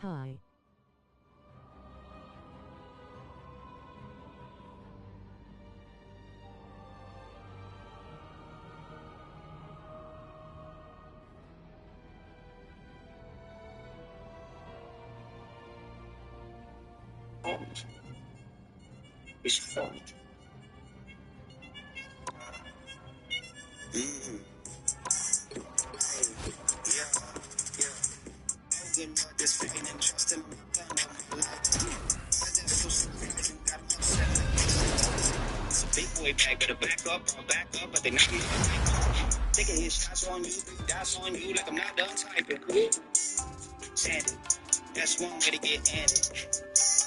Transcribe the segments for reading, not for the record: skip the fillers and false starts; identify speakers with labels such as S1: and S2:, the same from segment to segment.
S1: Hi.
S2: It's fun. Mm-hmm. Yeah, yeah. Oh, good Lord, this freaking interest in my that's so surprising. Got upset. It's a big boy bag, better back up, but they not me. Taking his shots on you, big dots on you, like I'm not done typing. Sandy, that's one way to get handed.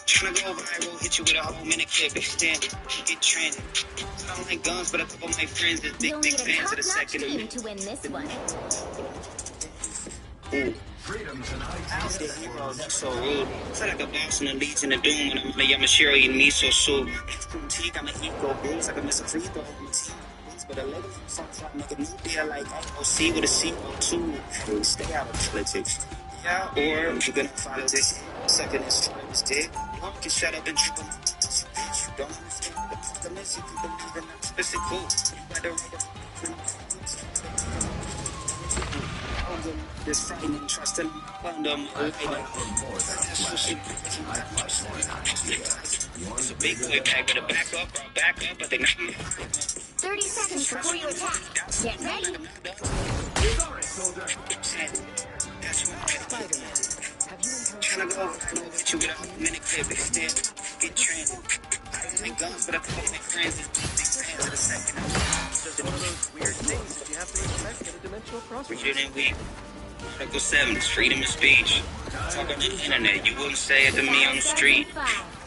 S2: Tryna go viral, hit you with a whole minute clip, extend it, get trending. I don't like guns, but a couple of my friends is big fans of the second
S3: team to win this one.
S2: Ooh. Out the heroes, you so rude. Feel like a boss in the leads in the doom, and I'm a Shiro eating me so soon. Critique, I'm an ego bruise, like I miss a free throw. But a lady from Southside make a new deal like AOC with a CO2. Stay out of politics. Yeah, or you're gonna follow this sucking this this dick. Or you can shut up and dribble. You don't understand the problem is you can believe in that. Listen, cool. You better write this frightening, trust in condom. It's a big boy bag, better back up, but they not
S3: 30 seconds before you attack. Get ready.
S2: That's what trying to go hit you with a minute clip, extend, get trending. I don't like guns, but I call my friends is big fans of the second.
S4: Just one of those weird things that you have to respect in a dimensional crossroads.
S2: Read it in week. Article 7 is freedom of speech. Talk on the internet, you wouldn't say it to me on the street.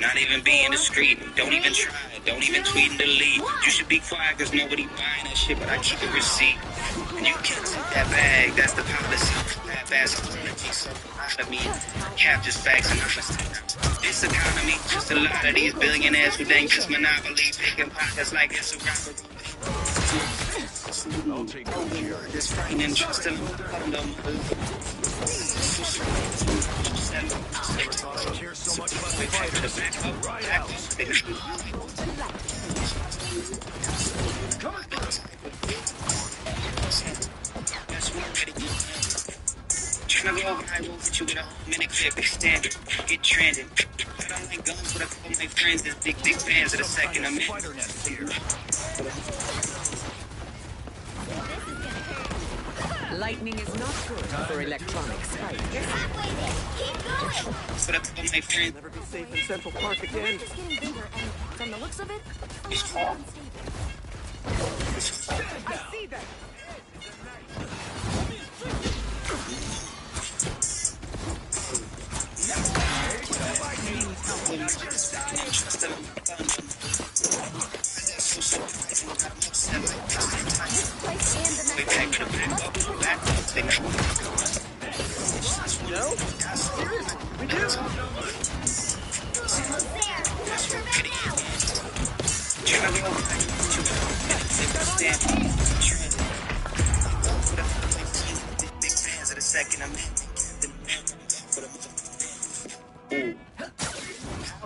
S2: Not even being discreet. Don't even try. Don't even tweet and delete. You should be quiet because nobody buying that shit, but I keep a receipt. And you can't take that bag. That's the policy. That basketball so out of me. Cap just facts and honesty. This economy, just a lot of these billionaires who think this monopoly, picking pockets like it's a robbery. This frightening, trust in condom.
S5: Care so much about the fighters. Right out.
S2: Tryna go viral, hit you with a minute clip, extend it, get trending. I don't like guns, but a couple of my friends is big fans of the Second Amendment.
S1: Lightning is not good for electronic spikes.
S3: You're halfway there. Keep going.
S2: But a couple of my friends.
S4: Never be safe in Central Park again.
S3: It's getting bigger, and from the looks of it,
S2: It's hard.
S3: I see that.
S4: No? Seriously? We do?
S2: Big fans of the Second Amendment.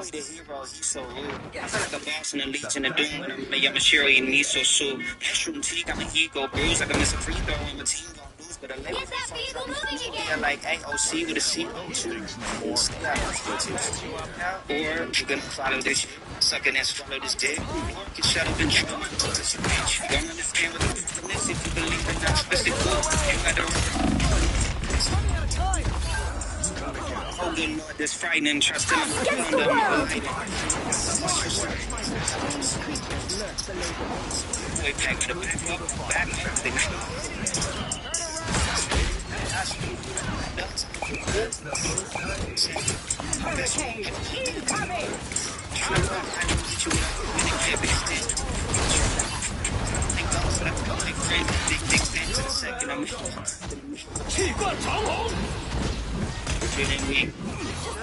S2: The hero, he's so rude. I feel like a boss in the legion of doom, and I'm a Shiro eating me so soon. Mushroom tea, I'm an ego bruise, like I miss a free throw, and my team gon' lose, but I let
S3: Get that vehicle moving again.
S2: yeah, like AOC with a CO2. Or you're gonna follow this shit, sucking and swallow this dick, or you can shut up and dribble my pussy, bitch. You don't understand what the problem is if you believe in that twisted cool. You gotta oh, good Lord, this frightening, trust in my condom. Boy, back to the back up.
S3: Hurricane incoming.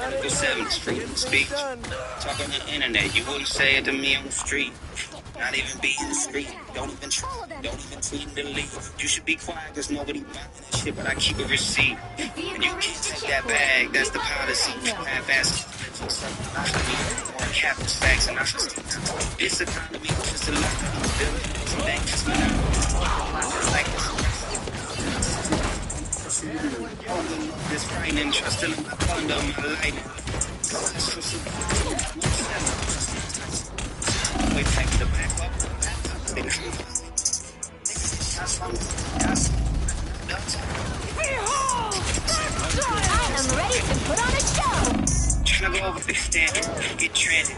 S2: Article 7 is freedom of speech. Talk on the internet, you wouldn't say it to me on the street. Not even be in the street. Don't even try. Don't even tweet and delete. You should be quiet because nobody buying that shit, but I keep a receipt. And you can't take that bag. That's the policy. Half-ass. More cap stacks and I just this economy is just a lot of buildings and banks. This frightening, trust in my thunder, my lightning. Wait, take the back up.
S3: I'm ready to put on a show.
S2: Trying to go over big standard, get trending.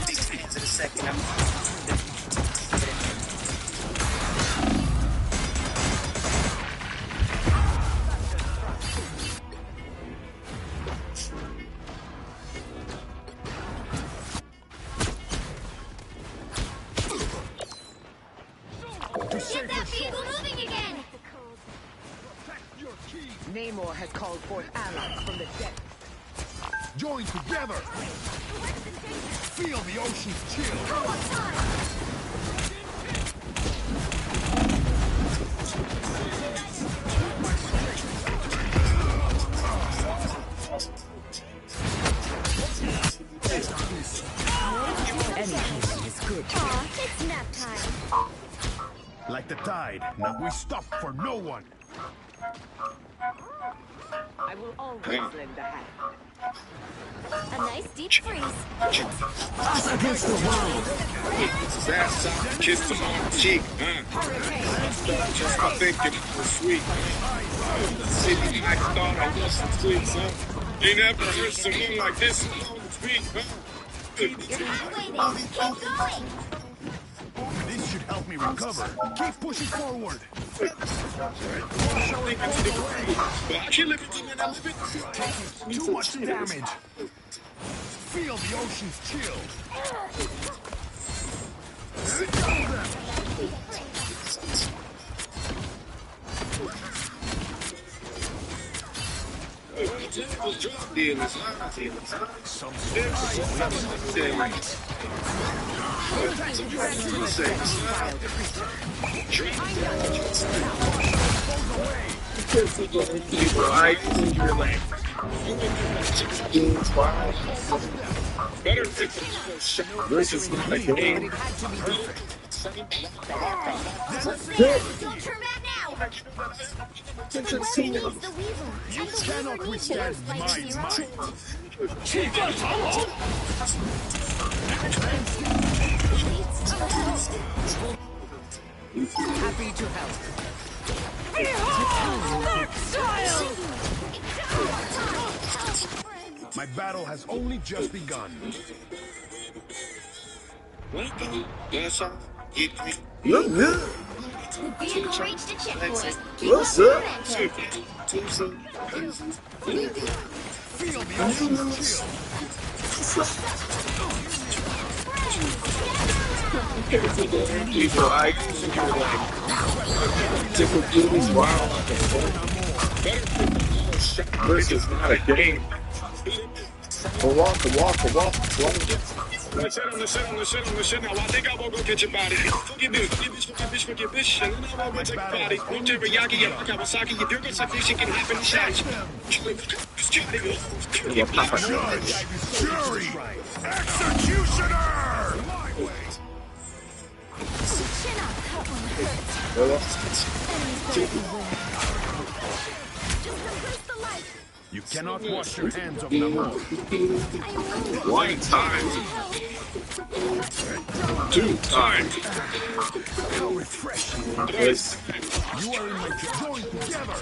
S2: Big fans of the second.
S3: Get that vehicle moving again.
S1: Namor has called forth allies from the depths.
S5: Join together. Feel the ocean's chill.
S1: Any healing is good.
S3: Aw, it's nap time.
S5: Like the tide, not we stop for no one.
S1: I will always lend a hand.
S3: A nice deep freeze.
S1: Us against the world.
S6: Ass out, kiss him on the cheek, Just I think it was sweet. City, I thought I was some sweet, son. Ain't never heard someone like this on the beat,
S3: You're halfway there. Keep going.
S5: This should help me recover. Keep pushing forward.
S6: But I can't live it, man. I live it.
S5: Too much damage. Feel the ocean's chill. Some
S6: This is not a game.
S3: Don't turn back now. The weapon needs the weasel.
S5: You
S3: And the
S5: cannot
S3: weaver needs
S5: withstand
S3: yours,
S5: my
S3: like hero.
S5: might.
S1: Happy to help.
S5: My battle has only just begun.
S6: That's all.
S7: Look good.
S3: The vehicle reached a checkpoint.
S7: What's up?
S5: Feel the ocean's chill.
S6: People, I tickle duties wild. This is not a game.
S7: Walk.
S6: Let's sit on the shit now. I think I won't go get your body. Forget bitch, and then I won't go take your body. No teriyaki and Kawasaki. If you're gonna suck this shit, can happen in shots.
S5: Jury! Executioner!
S3: Chin up. That one hurts. Enemies better be winning. Just embrace the light.
S5: You cannot wash your hands of Namor.
S6: One time. Two times.
S5: How refreshing.
S6: Yes.
S5: You are in my join together.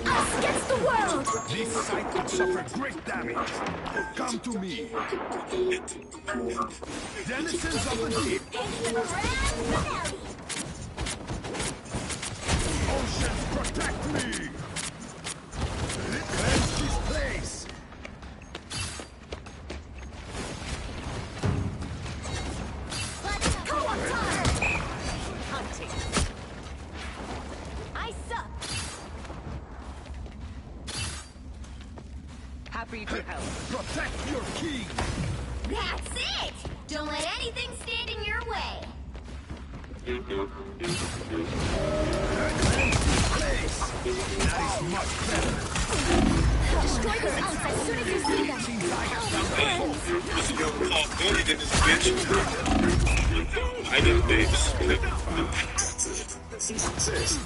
S3: Us against the world.
S5: This site could suffer great damage. Come to me. Denizens of the deep. Oceans protect me. Cleanse this place.
S3: Let's go on time.
S1: Hunting.
S3: Ice up.
S1: Happy to help.
S5: Protect your king.
S3: That's it! Don't let anything stand in your way.
S5: That is much better.
S3: Destroy those elements as soon as you see them.
S5: Seems like I found
S6: Oh, Billy did this bitch. I did this.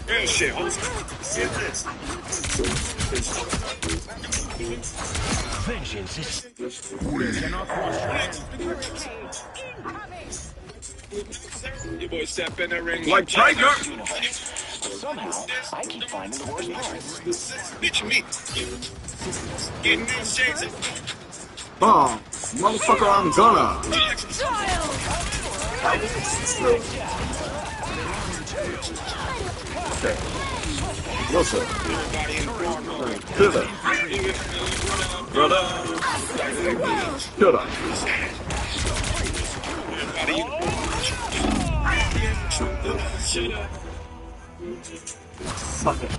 S6: Real shit, host.
S5: vengeance is... We cannot rush
S6: Your boy step in the ring
S7: Like Tiger.
S8: Somehow, I keep finding the worst parts.
S6: Bitch me. Getting these shades.
S7: Motherfucker, I'm gonna. Listen. Pivot. Brother. Fuck it.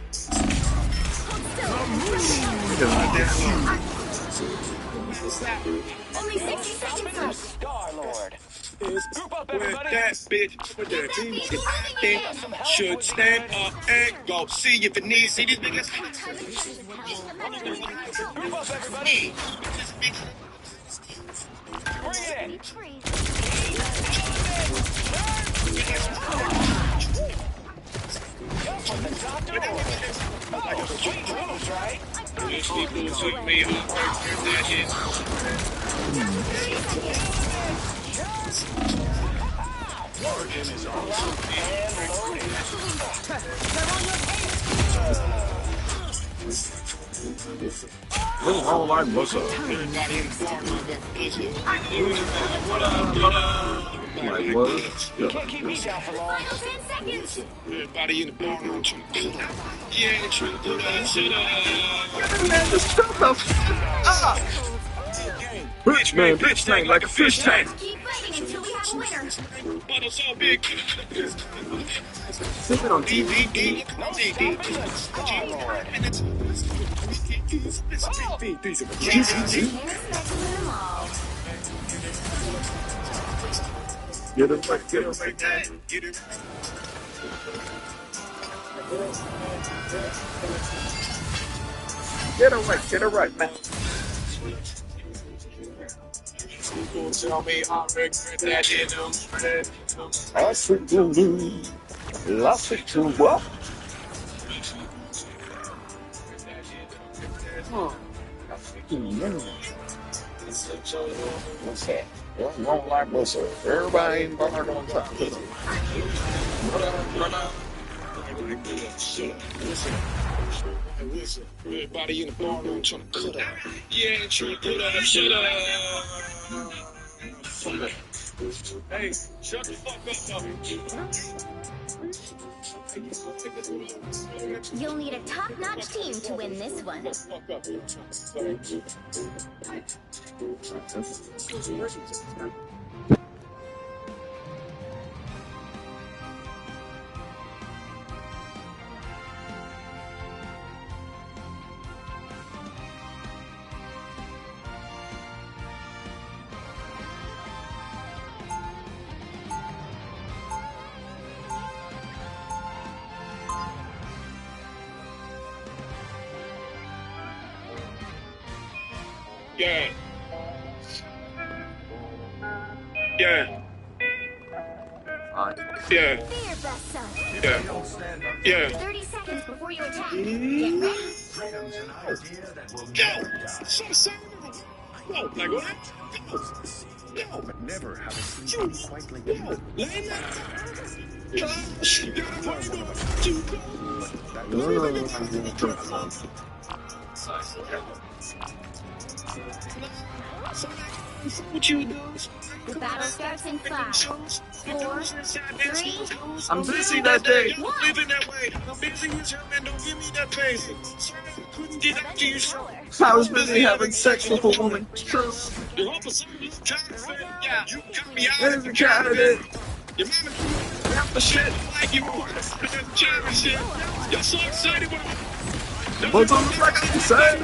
S3: Only 60 seconds left.
S8: Star-Lord.
S6: Group up, everybody. That bitch with that thing should stand up and go see if it needs. See these niggas.
S8: Group up, everybody. Bring it in. Up from the top door. Oh, sweet moves, right?
S6: Bitch, people took me off that shit.
S7: What's wrong like what's up? Like what?
S8: You can't keep me down for long.
S3: Final 10 seconds.
S6: Everybody in the bar now trying to cut up. Yeah, trying to put that shit up.
S7: Bitch man, bitch tank like a fish tank.
S3: Keep fighting until we have a winner.
S6: But it's so big.
S7: Sip it on
S6: DVD.
S7: Get him right, get him right there. Get him right, man.
S6: Tell me I regret that in
S7: I speak to you. I speak to what? What's that? Wrong like what's up? Everybody in the bar on top.
S6: Everybody in the bar room trying to cut up. Yeah, trying to put that shit up. Hey, shut the fuck up.
S3: You'll need a top-notch team to win this one.
S6: Yeah. Yeah. Yeah.
S3: Be your best son.
S6: Yeah. Yeah.
S3: 30 seconds before you attack. Get ready.
S5: freedom's an idea that will
S6: Go.
S5: never die.
S6: Go. Like what? Go.
S5: But never have I seen you quite like you.
S6: Lay what you do?
S3: The battle starts in 5, 4, 3.
S7: I'm busy that day.
S6: Living that way. I'm busy as hell, man. Don't give me that pace. Couldn't get up to you.
S7: I was busy having sex with a woman. True.
S6: You're hoping somebody's trying to say, yeah, you got me out.
S7: There's a candidate.
S6: Your mama got the shit like you want. Shit. You're so excited when
S9: What's on the fucking side?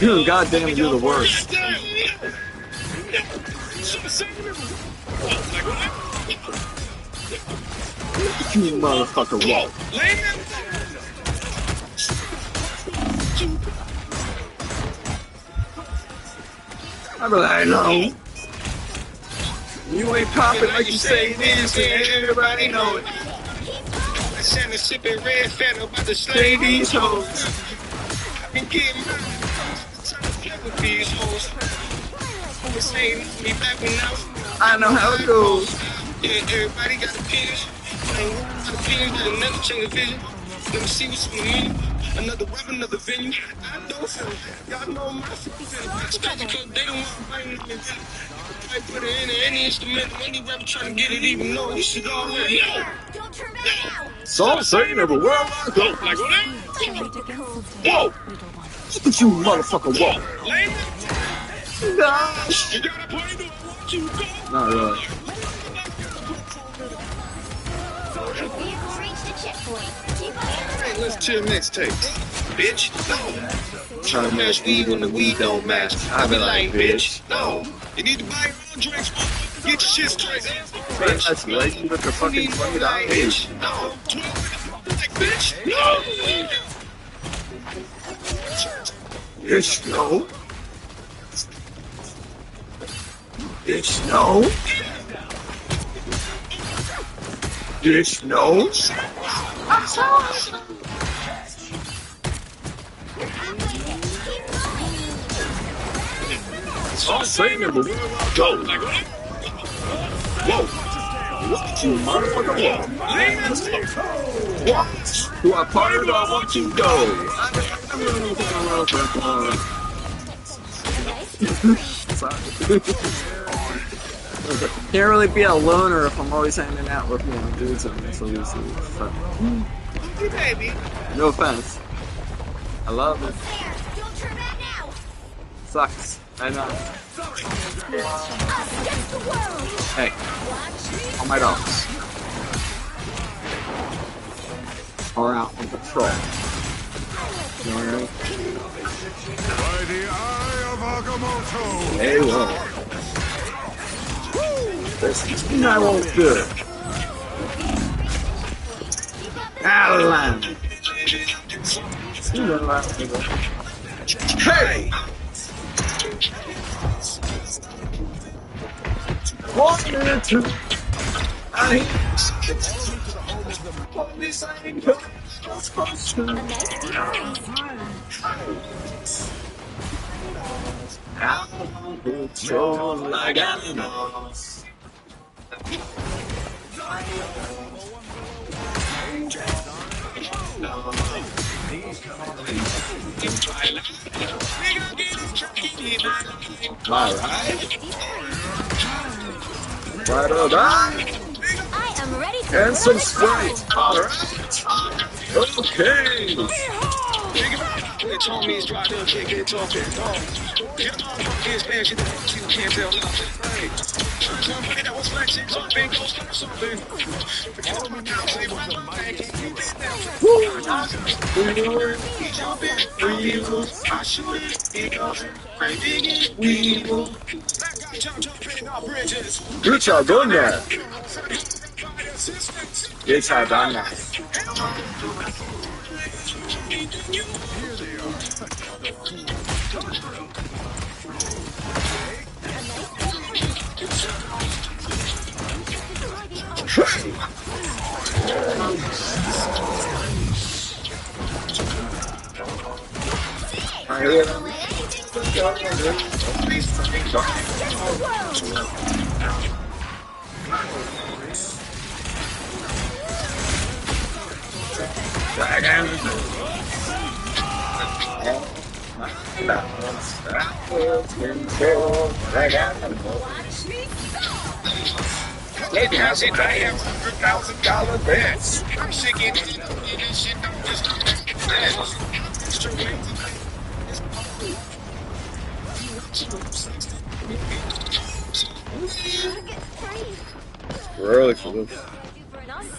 S9: You goddamn, you're the worst. You motherfucker, whoa. I be like, no. You ain't popping like you say it is, and everybody know it.
S6: I send a sipping red fat about to slay these hoes. I've been getting mine. Trying to play with these hoes. Always saying me back when
S9: I know how it goes.
S6: Yeah, everybody got opinions. I ain't got opinions, got another change of vision. Let me see what's on the menu. Another rap, another venue. I don't feel it. Y'all know my feeling. Especially because they don't want to bring me in. I put it in any instrument. Any rapper trying to get it, even though you should already know.
S3: Don't turn back now.
S9: So I'm saying everywhere I go. Like, whoa! Look at you, motherfucker, whoa! Gosh! Not really.
S3: Vehicle reached the checkpoint. Keep up.
S6: Hey, listen to your mixtape, bitch. No. Trying to match weed when the weed don't match. I be like, bitch. No. You need to buy your own drinks. Get your shit straight. Bitch.
S9: That's right. You with your fucking $20.
S6: Bitch. No. Like, bitch. No.
S9: Bitch, no. Bitch, no. Bitch, no. I'll say number one. Go. Whoa. What you motherfucker whoa. What? Do I party or do I want to go? Can't really be a loner if I'm always hanging out with dudes and so this is
S6: Baby.
S9: no offense. I love it.
S3: Don't turn back now.
S9: Sucks. I know.
S3: Us against the world.
S9: Hey,
S3: Watch me.
S9: all my dogs are out on patrol. You know what I mean?
S5: By the eye of Agamotto.
S9: Hey, whoa. This I won't do it. Out of line. Hey! One minute, two. I this ain't good.
S3: A nice decrease.
S9: Out of control like animals. Alright. Right or die.
S3: I am ready to
S9: And some Sprite. Alright. Okay.
S6: Bitch homies drive up, can't get talking. Get on his pants, you can't tell nothing. Somebody that was flexing, something goes to something. Forget my mouth, say what the mic can't keep it down. He jumping, I shoot it, he goes, right digging, weevil. That guy jumping off bridges.
S9: Bitch, y'all done that. Bitch, y'all done that.
S6: Maybe I said I have $100,000 bets. I'm sick of this shit. Don't just
S9: We're early for this.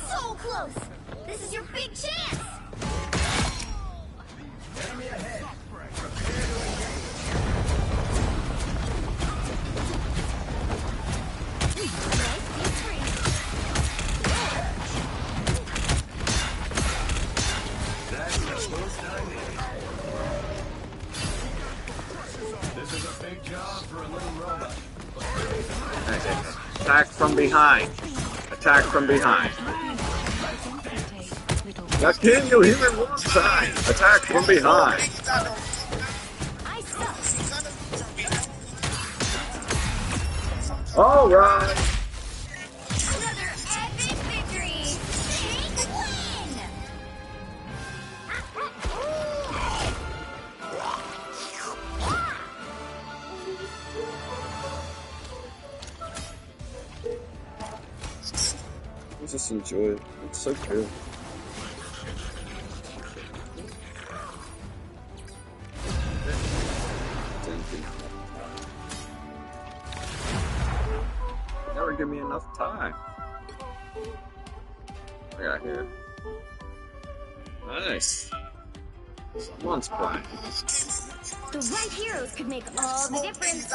S3: So close. This is your big chance.
S9: Attack from behind. Attack from behind. That can you hear it one time. Attack from behind. All right.
S3: Another epic victory. Take the win.
S9: I just enjoy it. It's so cool. Never give me enough time. I got here. Nice. Someone's playing.
S3: The right heroes could make all the difference.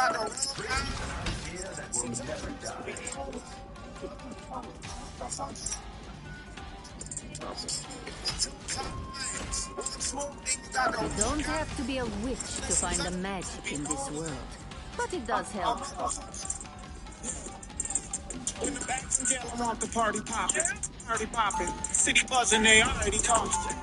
S1: You don't have to be a witch to find the magic in this world, but it does help.
S10: In the back, I want the party poppin', city buzzing, they already talking.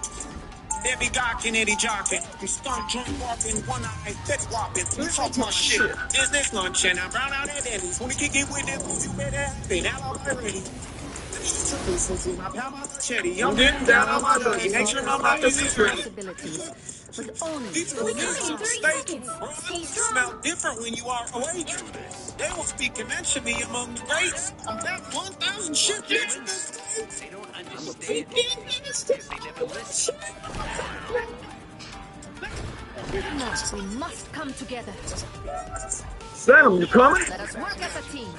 S10: Every guy can Eddie jockin'. I'm stunned, drunk, walking, one eye, dead whopping. Talk my shit. Business lunch, and I'm round out at Eddie's. Wanna kick it with them, you better have it. Now I'm ready. I'm getting down on my dirty. Make sure my mouth is ready.
S1: But only
S10: These are the smell different when you are away. They will speak eventually among the greats. I'm back 1,000 shit, bitch.
S4: They don't understand it. They never listen.
S1: now we must come together.
S9: Sam, you coming?
S1: Let us work as a team.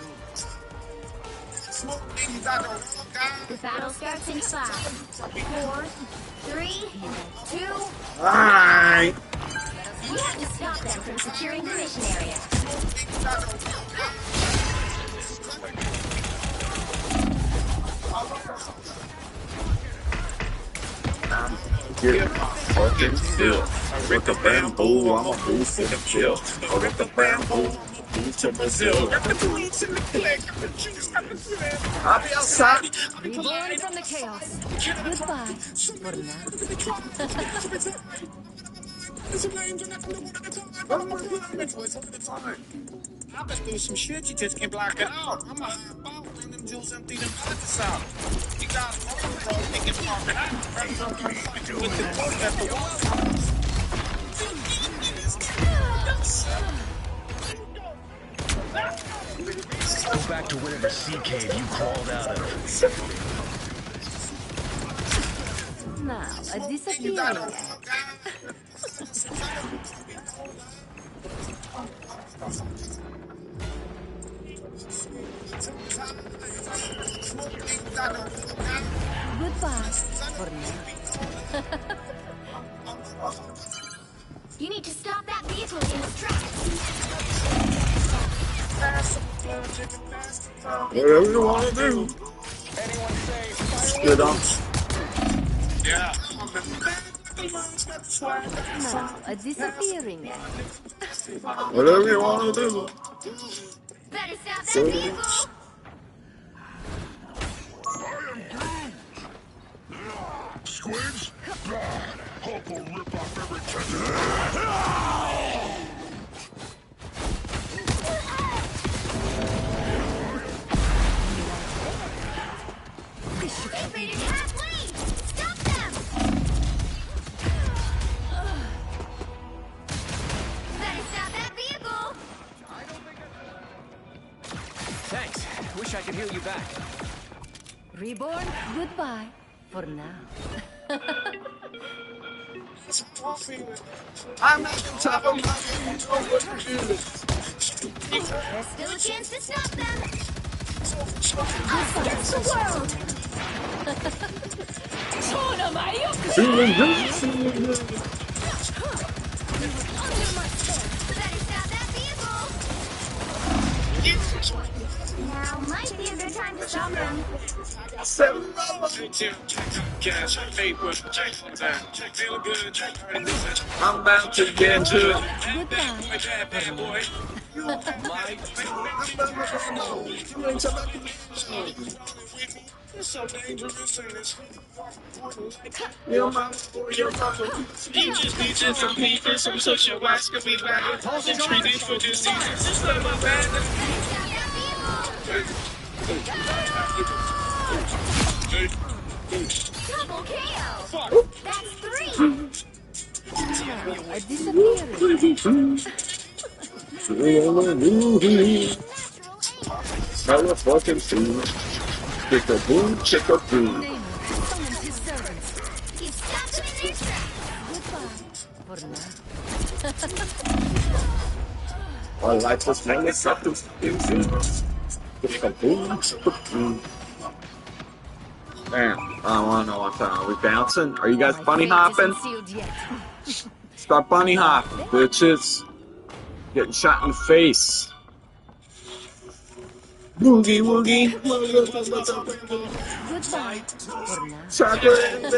S3: The battle starts in 5, 4, 3, 2.
S9: Alright.
S3: We have to stop them from securing the mission area.
S9: Get my fucking fill. With the bamboo, I'm a fool for the kill. With the bamboo, I'm a to Brazil. Got the bleach in the click, got the juice, got the flip. I'll be outside.
S1: Reborn from the chaos. Goodbye for now.
S10: I'll just do some shit, you just can't block it out. I'm a high ball, bring them jewels and feed them pockets out. You got a phone, bro, they can park it out. With the book at the wall.
S5: Go back to whatever sea cave you crawled out of.
S1: Now, a disappearing. Goodbye for now.
S3: You need to stop that vehicle in its tracks.
S9: Whatever you want to do. Good on.
S10: Yeah.
S1: Now, a disappearing.
S9: Whatever you want to do.
S3: Better stop that vehicle.
S5: Squids? Hope will rip off every tendon.
S3: Invaded halfway! Stop them! Better stop that vehicle!
S4: Thanks. Wish I could heal you back.
S1: Reborn, goodbye for now.
S9: I'm at the top of my
S3: There's still a chance to stop them! Against the world! Now might be a good time to stop them.
S9: I'm about to get into it.
S10: So dangerous in this.
S9: Your mama, your mama.
S10: You just need to compete for some social watch. Can we ride it? And treated for diseases. Just let my bad.
S3: Double KO. That's 3.
S1: A disappearance.
S9: Motherfucking food. Chick a boom, chick a boom.
S1: Name it. Summons his servants.
S3: He stopped them in their tracks.
S1: Goodbye. For now.
S9: I like the smell of something. Chick a boom, chick a boom. Damn, I don't wanna know what time. Are we bouncing? Are you guys bunny hopping? Start bunny hopping, bitches. Getting shot in the face. Boogie woogie.
S1: Goodbye. For now.
S9: Chocolate.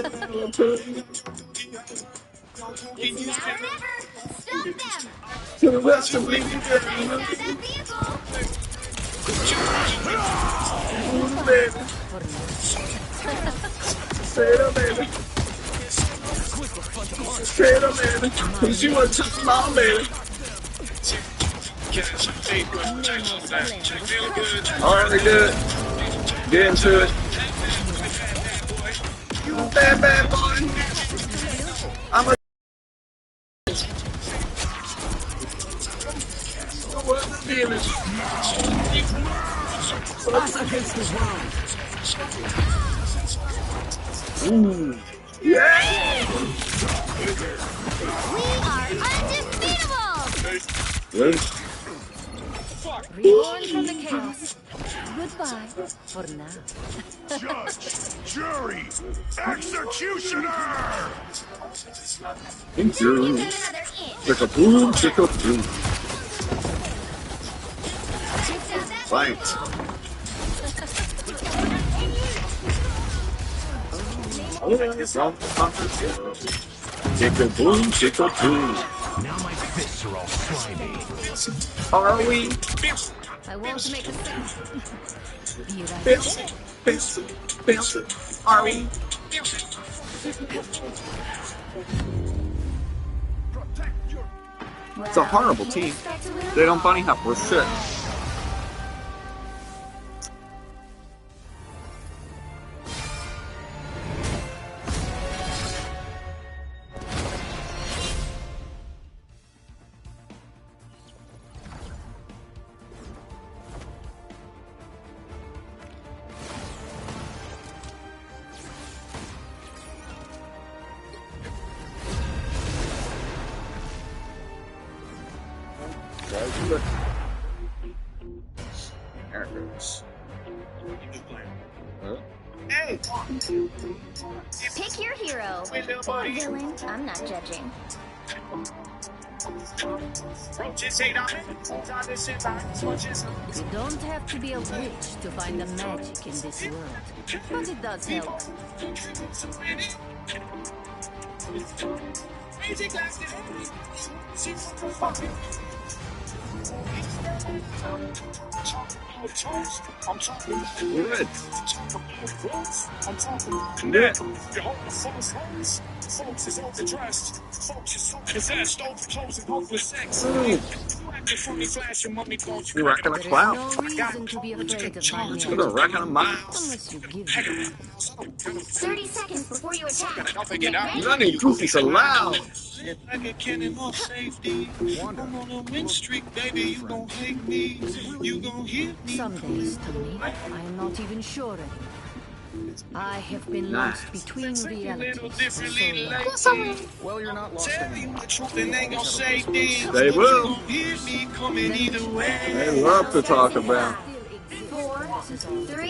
S3: It's now or never. Stop them.
S9: To the rest of me.
S3: Stop that vehicle.
S9: Straight up, baby. Straight up, baby. Cause you want to touch my baby. Alright, we good. Get into it. You a bad boy. I'm a Ooh. Yeah!
S3: We are undefeatable.
S9: Good.
S1: Reborn from the chaos. Goodbye. For now.
S5: Judge, jury, executioner!
S9: Thank you.
S3: Another inch.
S9: Chick a boom, chick a boom. Right. Chick a boom, chick a boom.
S5: Now my fists are all slimy.
S9: Are we?
S1: I won't make a sound. Be right
S9: Bounce. Are we? It's a horrible team. They don't bunny hop worth shit. There it goes.
S10: Hey!
S3: Pick your hero. Or villain. I'm not judging.
S1: You don't have to be a witch to find the magic in this world. But it does help.
S9: Good. You're rocking a
S1: There
S9: cloud.
S1: is no reason to be afraid of my
S9: You're
S1: magic.
S9: rocking a mouse.
S1: Unless you give it.
S3: 30 seconds before you attack.
S9: None of Goofy's allowed.
S10: Like a cannon off safety. I'm on a win streak, baby. You gon' hate me. You gon' hit me.
S1: Some days, Tony, I am not even sure anymore. I have been lost between realities for so long.
S4: Well, you're not lost
S10: Tell
S4: anymore.
S10: you the truth and they gon' say things.
S9: They will.
S10: You gon' hear me coming either way.
S9: They love to talk about.
S3: 4
S1: This is all.
S3: 3,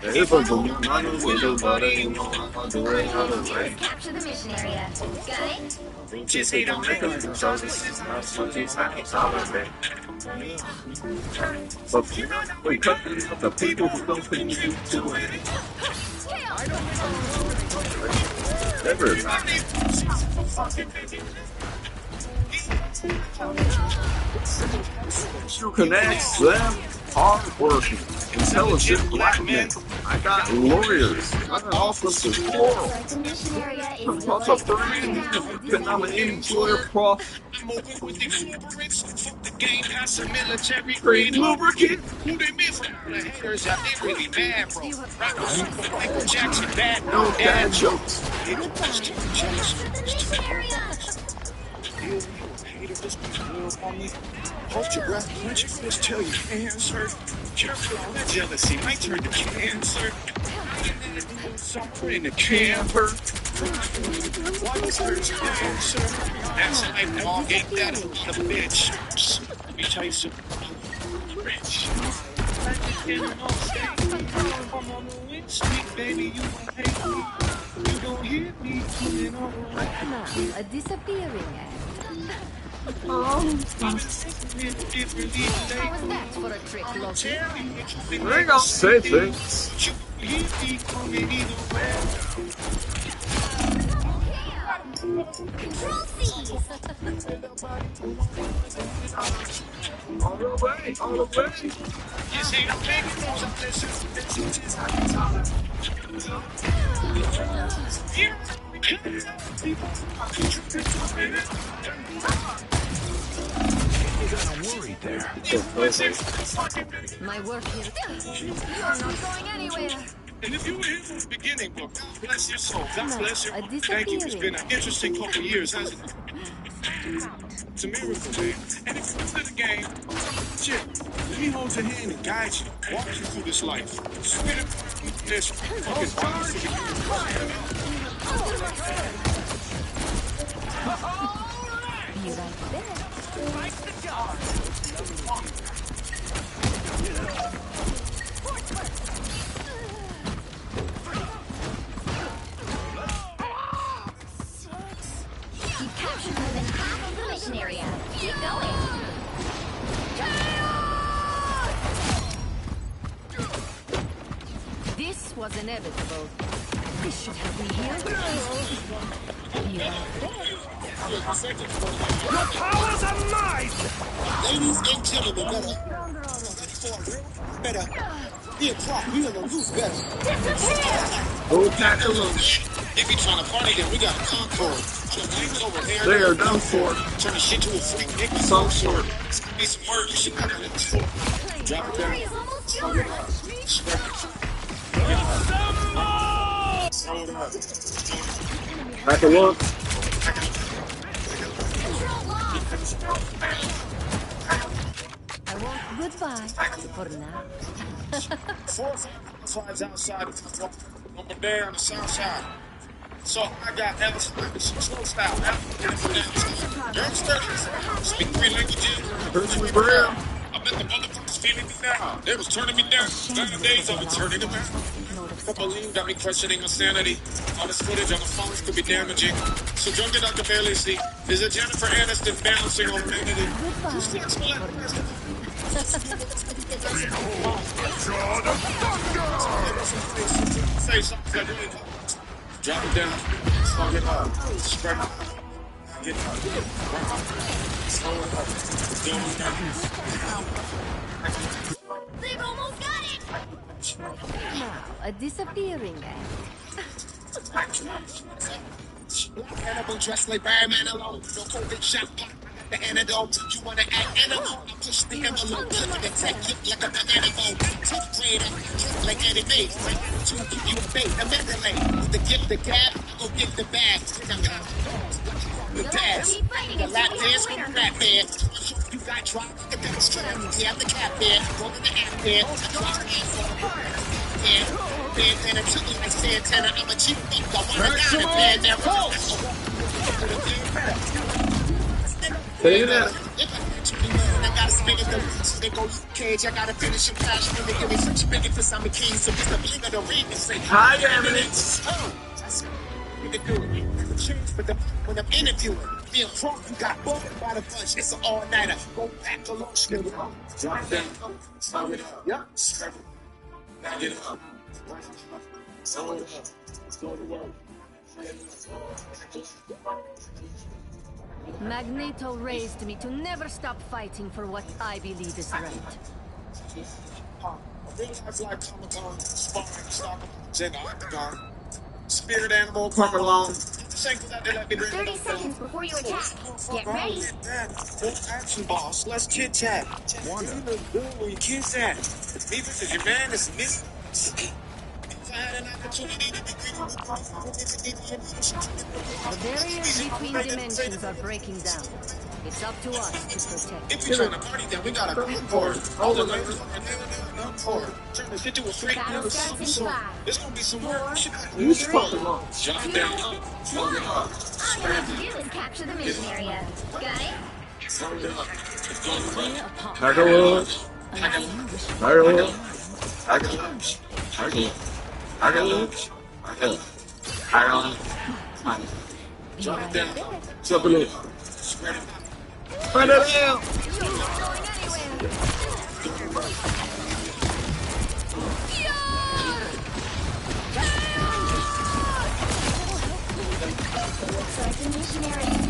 S9: If I go, I know where nobody, I'm doing all the way.
S3: just capture the mission area. Got it?
S9: Just hate on me, so this is not something I'm sorry. But you know, we cut the people who don't think you do it. Never. You can ask them hard-working, intelligent black men. I got lawyers. I got officers. Plural.
S3: The mission area is
S9: Plus a 3, and I'm an employer prof.
S10: I'm over with the exuberance. Fuck the game, have some military
S9: Green
S10: grade.
S9: lubricant.
S10: Who they miss? All the haters out there really mad, bro. Rapper super Michael Jackson, bad
S9: No dad jokes.
S10: Hold your breath, let your fist tell your answer. Careful on that jealousy, might turn to cancer. Somewhere in the camper. Why was hers cancer? That's like dog, ain't that a bitch? Let me tell you something. Rich. Baby, you don't hate me. You don't hear me coming on.
S1: Now, a disappearing act.
S3: How was that for a trick, Loki?
S9: They don't say things.
S3: Control C!
S9: On the way, on the way.
S10: You see, I'm making those up
S5: Worried there.
S1: My work here. You're not going anywhere.
S10: And if you were here from the beginning, well, God bless your soul. God bless you.
S1: A
S10: Thank you. It's
S1: disappearing.
S10: been an interesting couple of years, hasn't it? It's a miracle, man. And if you to the game, shit, let me hold your hand and guide you, walk you through this life. Spit it, this fucking
S1: Be right there.
S3: You captured more than half of the mission area. Keep going.
S1: This was inevitable. This should help me here. Be right there.
S5: Your powers are mine!
S10: Ladies and gentlemen, better be a prop. We gonna lose better.
S9: Go back to lunch.
S10: If you trying to party, then we got a Concord.
S9: They are done for.
S10: Turn the shit to a freak nigga.
S9: Some sort.
S10: Be some work. You should cut it. Drop it down.
S9: Back to lunch.
S1: I want goodbye for now.
S10: 4 or 5 outside. On the day on the south side. So I got some slow style. Speak 3 languages. I bet the motherfuckers feeling me now. They was turning me down. 9 days I've been turning them out. Couple lean got me questioning my sanity. All this footage on the phones could be damaging. So drunk it I could barely see. There's a Jennifer Aniston bouncing on vanity. Say something. Drop it down. Slug it up. Spread it. Get up. Slow it up. Don't
S3: They've almost got it!
S1: Now, a disappearing act.
S10: Black animal dressed like Barryman alone. No COVID shot pop. The antidote. You wanna act animal? I push the envelope. Clip it, attack you like a banana boat. Take grade up, like anime. To give you a bait, a mandalay. With the gift, the gab, go get the bag. The dash. The lap dance with the rap band. You got drop, the dance trap. Yeah, the cap band. Go to the app band. I drop the ass bandana to me like Santana. I'm a cheap beat. I wanna die to bandana.
S9: Say that.
S10: I gotta spin it. So they go cage. I gotta finish in cash. When they give me such benefits, I'm a king. So it's the bling of the ring and say, hi, eminence. You can do it. But when I'm interviewing, me and Trump, you got booked by the bunch. It's an all-nighter. Go back to lunch. Drop down. Slow it up. Yep. Back it up. Slow it up. Slow it up.
S1: Magneto raised me to never stop fighting for what I believe is right.
S10: Real-life like Comic-Con, sparring, stalking, in the octagon. Spirit animal, come along.
S3: 30 seconds before you attack. Get ready.
S10: Action, boss. Let's chit-chat. Wanda. You look good where your kids at. Me versus your man is missing. If I had an opportunity to be
S1: The barriers between dimensions are breaking down. It's up to us to protect.
S10: If we're trying to party, then we gotta go for it. All the ladies are done for it. Turn this into a freak.
S3: Battle starts in 5.
S10: There's gonna be some work.
S3: 4,
S10: You
S3: 3,
S10: talk along.
S3: 2, 1. All you have to do is capture the mission area. Got it?
S10: Drop down.
S9: Drop it.
S10: Spread it.
S9: Find it out.
S3: Start the mission area.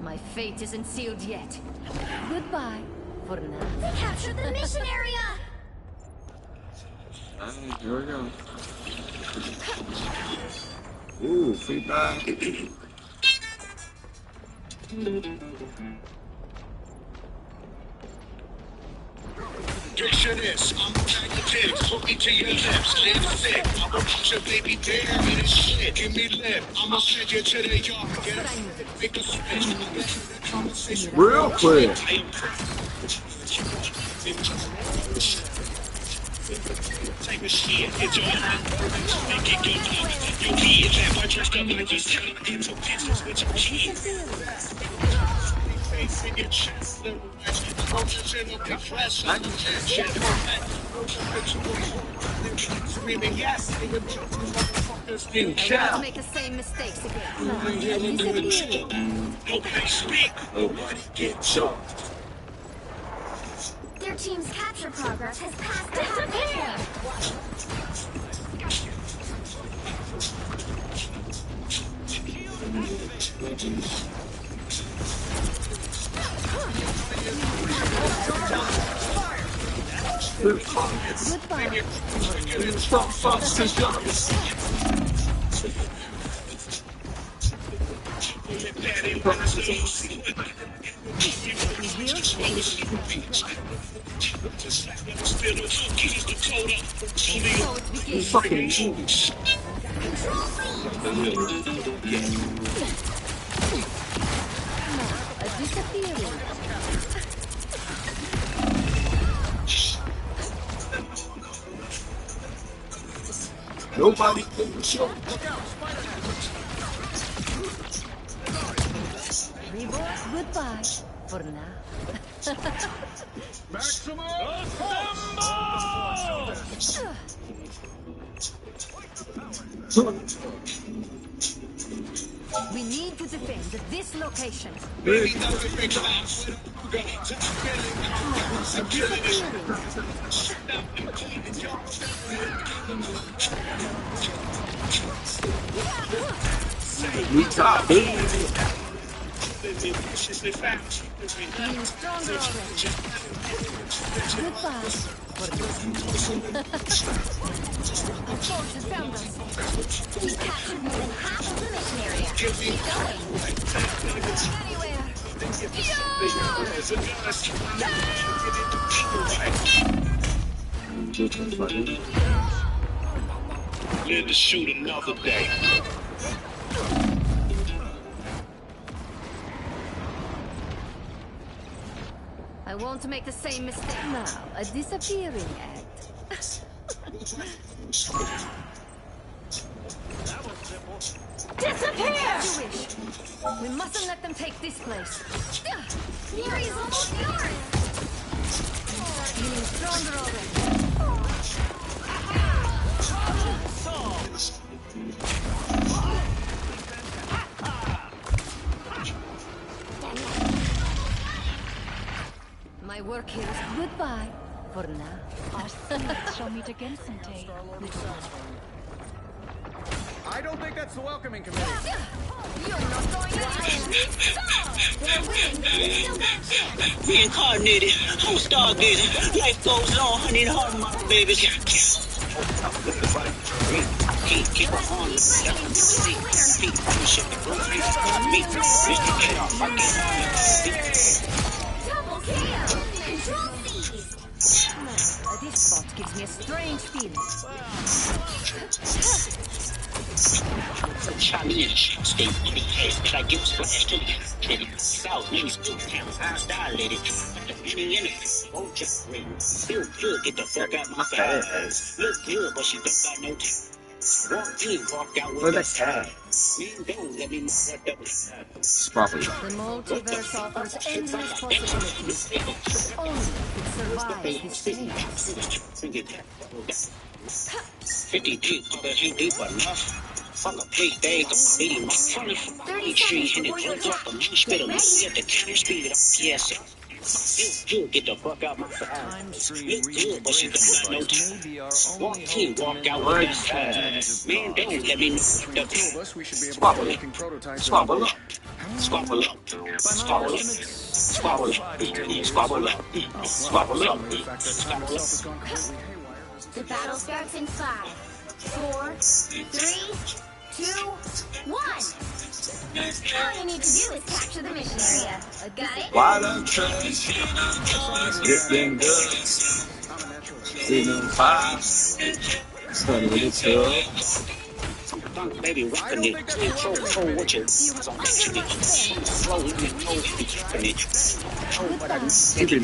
S1: My fate isn't sealed yet. Goodbye for now.
S3: Capture the mission area!
S9: Here we go. Ooh, feedback.
S10: Picture this, I'm a bag of dicks, hook me to your lips, live sick, I'm gonna put your baby there in this shit, give me lip, I'ma send you to the yard, get a make a switch,
S9: Real quick.
S10: Take a shit, it's all make it good, your kids have my dressed up like he's telling into business with your kids. Face in your chest, little bitch. Roaches in the confession. Screaming yes, nigga. Motherfuckers in
S1: Let's
S10: cow.
S1: make the same mistakes again.
S10: Nobody speak. Nobody get choked.
S3: Their team's capture progress has passed the halfway point.
S9: Nobody can show.
S1: Goodbye for now.
S5: Maximum
S1: We need to defend this location.
S9: We top.
S1: Being stronger already. Goodbye for Our forces found us.
S3: We captured more than half of the mission area. Keep going.
S1: Anywhere.
S10: Live to shoot another day.
S1: I won't make the same mistake now. A disappearing act. Disappear! As you wish. We mustn't let them take this place.
S3: Fury's almost yours!
S1: Feeling stronger already. My work here is goodbye for now.
S11: Our spirits shall meet again someday.
S4: I don't think that's the welcoming committee.
S1: You're not going
S2: Reincarnated, I'm stargazing. Life goes on, honey, the heart of my babies. Keep her on the seat.
S1: This spot gives me a strange feeling.
S2: Challenge, stay in the head, but I give splash to the South, East, two towns, eyes dilated. Many enemies, won't just ring. Feel good, get the fuck out my face. Look good, but she don't got no time. Walk in, walk out with the tag. Don't let me mess that double.
S1: The multiverse offers endless possibilities, but only if it survives this phase.
S2: 50 deep, but it ain't deep enough. Fuck a big day, the city, my funny tree, and it runs up a little spit of money at the counter speed. Yes, you get the fuck out my face. Look good, but she don't got no time. Walk in, walk out with this fast. Man, don't let me know.
S4: Squabble up.
S2: Squabble up. Squabble up. Squabble up. Squabble up. Squabble up. Squabble up. Squabble up.
S3: The battle starts in 5, 4, 3, 2, 1. All you need to do is capture the mission area. Got it?
S9: Why don't trains getting good? Season 5, study with the
S2: Baby, rockin' it. Show what you on that slow, you know, keeping it. Show what I keep it.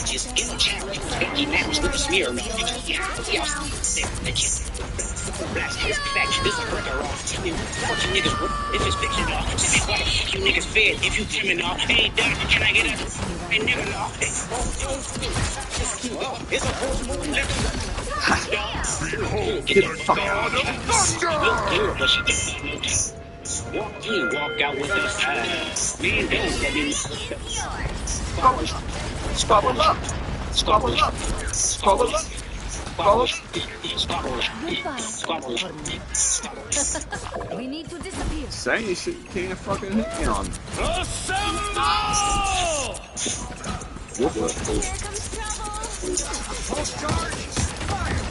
S2: Just get a challenge. Get now, with a smear. This a breaker off. Fuck you niggas. If it's fiction, dog. You niggas fed. If you criminal, ain't done. Can I get up? I never know. It's a whole moon left. Get the fuck out. Look good, but she just walk in, walk out with us. Man, don't let me. Squabble up. Squabble up. Squabble up.
S1: We need to disappear.
S9: Saying shit you can't fucking hit me on.
S5: Assemble!
S9: What the?
S5: Pulse charge! Fire!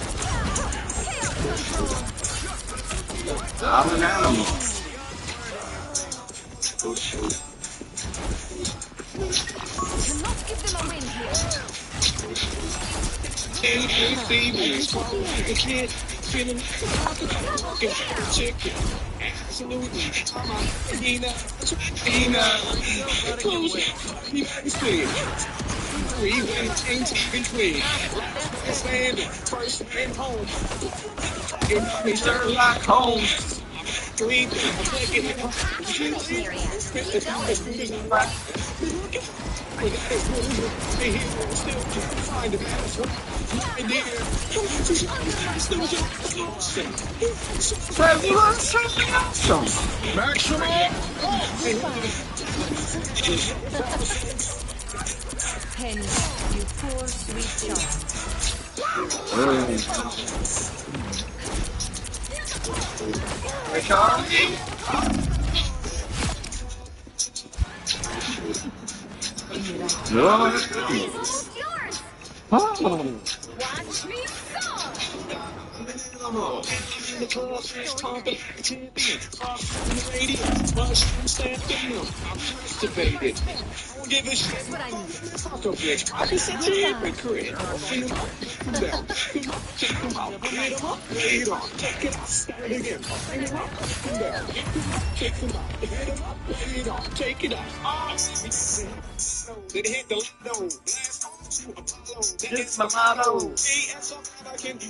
S9: I'm an animal.
S1: Cannot give them a win here.
S2: Can't see me. I can't feel him. Chicken. Absolutely. Close it. We went into between. Standing first and home. In Sherlock Holmes. I'm taking it.
S5: Maximum!
S1: Penny, you poor sweet child.
S3: Watch me
S2: I'm
S10: don't give a shit.
S1: That's what I need.
S10: Fuck a bitch. I just such a hypocrite. Come down. Come on, check them out. Hit them up, lay it on. Take it out, start again. Hit them up, come down. Check them out. Hit them up, lay it on. Take it out. Then hit the lotto. Blast off to Apollo. Then it's my motto. I can do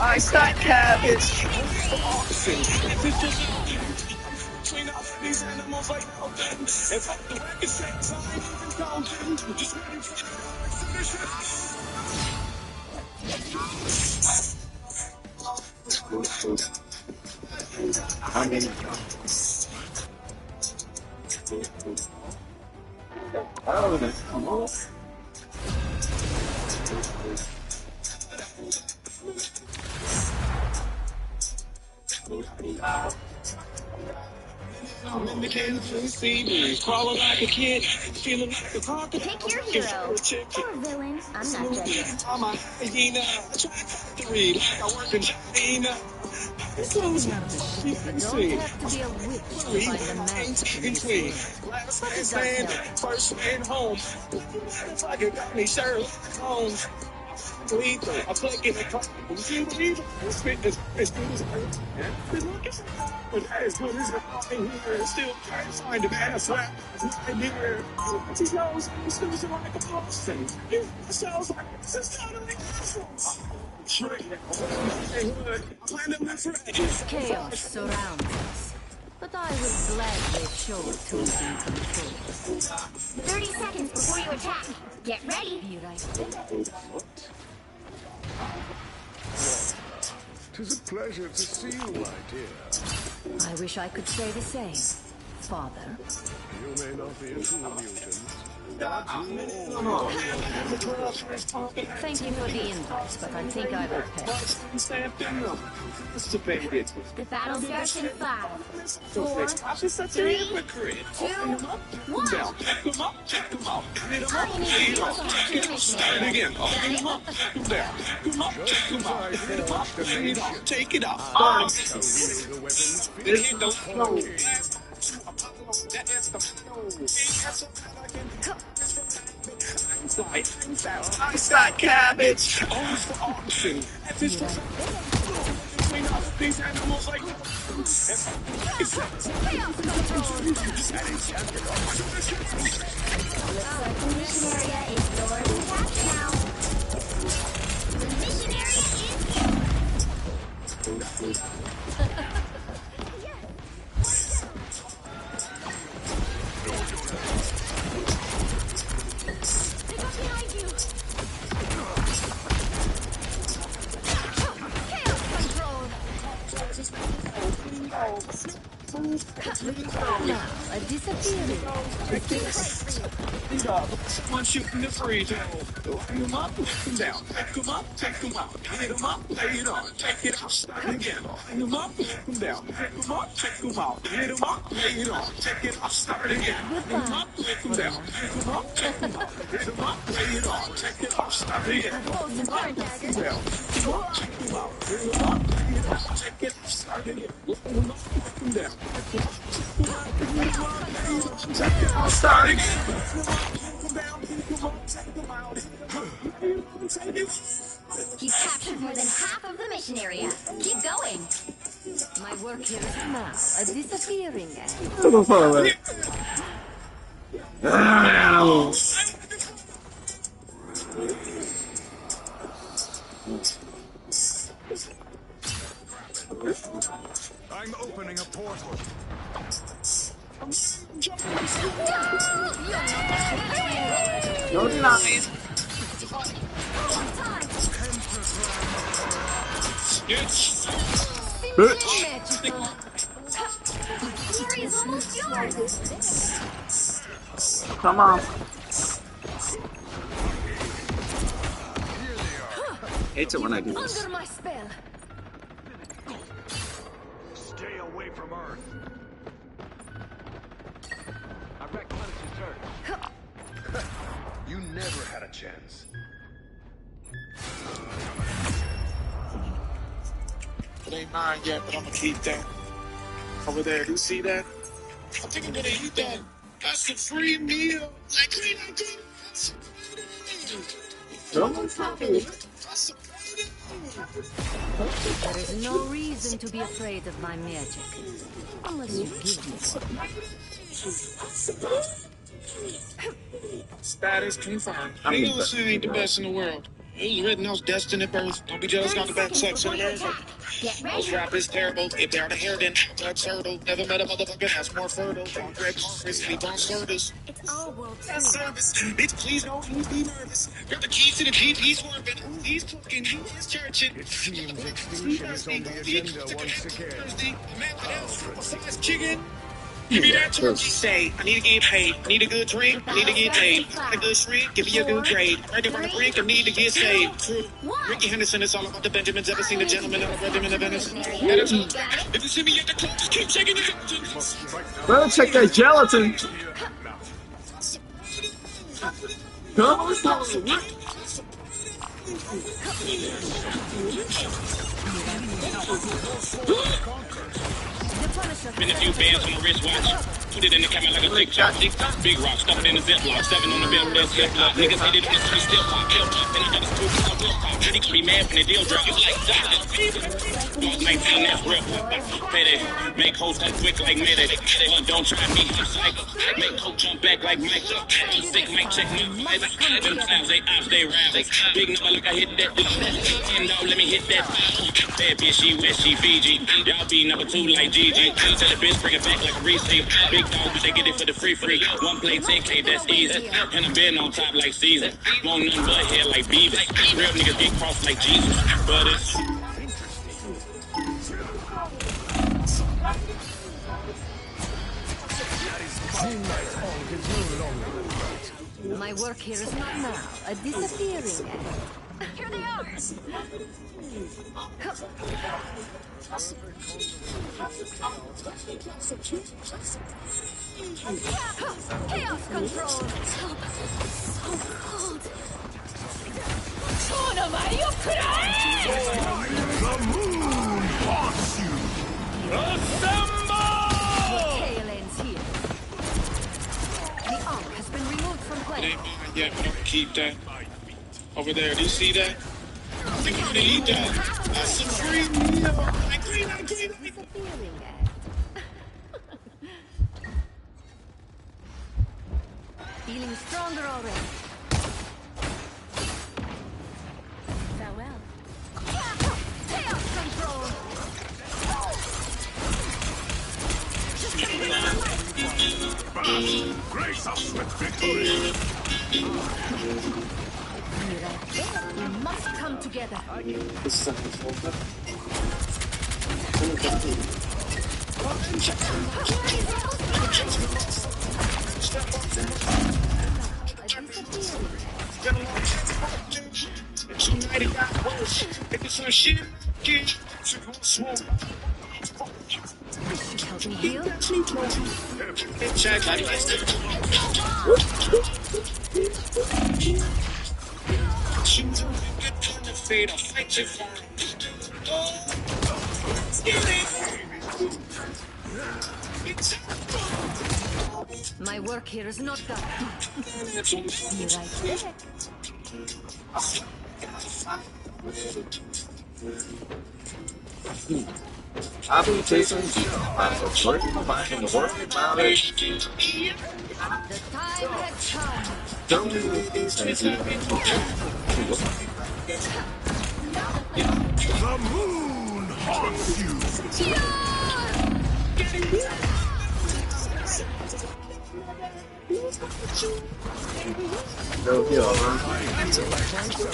S10: I start cabbage. Between all of these animals like Elton. If I the record sets, I ain't even counting. Just waiting for the finish. I mean, I'm in the Kansas City, crawling like a kid, feeling like a conqueror.
S3: Pick your hero or villain. I'm not judging.
S10: I'm a hyena, factory, like I work in China.
S1: You don't have to be a witch to find the magic in this world.
S10: Last
S1: But
S10: man
S1: it does
S10: standing,
S1: help.
S10: first man home. If I could got me Sherlock Holmes. Lethal, I'm taking a couple. It's good as earth. But as good as the fucking here, still can't find a man. That's right. It's my dear. He knows he's still like a Boston. It sounds like this is totally awesome. Shrink. I plan to live for edges.
S1: Chaos surrounds us, but I will gladly show it to you in control.
S3: 30 seconds before you attack. Get ready.
S1: Be right.
S5: Tis a pleasure to see you, my dear.
S1: I wish I could say the same, Father.
S5: You may not be a true mutant, but
S1: Thank you for the invite, but I think I will pass.
S3: The battle starts in 5, 4, 3, 2, 1. All you need to do is attack the mission.
S10: Again. Take it out. Then hit the flow. That is the I start cabbage. Always for auction. These animals like
S3: The mission area is yours to catch now. The mission area is behind you.
S1: Now, a disappearing.
S10: One shooting the free throw. Line them up, lift them down. Pick them up, take them out. Hit them up, lay it on. Take it out, start again. Line them up, lift them down. Pick them up, take them out. Hit them up, lay it on. Take it out, start again. Line them up, lift them down. Pick them up, take them out. Hit them up, lay it on. Take it out, start again. Line them up, lift them down. Pick them up, take them out. Hit them up, lay it on. Take it out, start again. Line them up, lift them down. I'll start again.
S3: You've captured more than half of the mission area. Keep going.
S1: My work here is now a disappearing act.
S5: I'm opening a portal.
S10: No denies.
S1: Bitch!
S3: Glory is almost yours.
S10: Come on. Hate it when I do this.
S1: Under my spell.
S5: Stay away from Earth.
S4: I reckon it's your turn.
S5: You never had a chance.
S10: It ain't mine yet, but I'm gonna keep that. Over there, you see that? I think I'm gonna eat that. That's a free meal. Like, clean.
S1: There is no reason to be afraid of my magic. Unless you give me one.
S10: Status confirmed. He also ain't the best in the world. It was written, I was destined at birth. Don't be jealous, got the back sex in America. Most rap is terrible. If they're the hair, then that's turtle. Never met a motherfucker that's more fertile. Don't Greg Congress, sleep on service.
S3: It's all world
S10: Service. Bitch, please don't be nervous. Got the keys to the Jeep, he's working. He's cooking, he's churching.
S5: It seems extinction is on the agenda once again.
S10: Besides chicken. Give me that turkey. Say, I need to get paid. I need a good drink. I need to get paid. I a good shrink. Give me a good grade. Right there on the brink. I need to get saved. True. Ricky Henderson is all about the Benjamins. Ever seen a gentleman of a regiment of Venice? If you see me at the club, just keep shaking your
S9: Better check that gelatin. Come on,
S2: Spin a few bands on the wristwatch. Put it in the camera like a TikTok. Big rock, stuff it in the Ziploc. 7 on the belt, that's Ziploc. Niggas hate it when it's still pop. Then I got a scoop, I will pop. Niggas be mad when the deal drop. You like that. Dog 19, that's real. Petty. Make hoes come quick like Mayday. Don't try me, I'm psycho. Make coke jump back like Mike. Sick Mike, check me. Them times they ops, they round. Big number like I hit that. And dog, let me hit that. Bad bitch, she west, she Fiji. Y'all be number 2 like Gigi. Tell the bitch, bring it back like a receipt. Big dog, but they get it for the free. One play 10K, that's easy. And I'm been on top like Caesar. Won't nothing but hair like Beavis. Real niggas get crossed like Jesus. But it's...
S1: My work here is not now a disappearing act.
S3: Here they are.
S1: Chaos control.
S3: So cold.
S5: The moon haunts you.
S1: Your tail ends here. The arc has been removed from play.
S10: Yeah, keep that. Over there, do you see that? I think I'm gonna eat that. That's a free meal. Like, clean.
S1: Disappearing act. Feeling stronger already.
S3: Farewell.
S1: Chaos control.
S5: Grace us with victory.
S1: We must come together. Help me heal. My work here is not done. Be right back.
S9: I've been chasing you. I've been working the working about it.
S1: The time has come.
S9: Don't do these things.
S5: The moon haunts you.
S9: No heal, huh?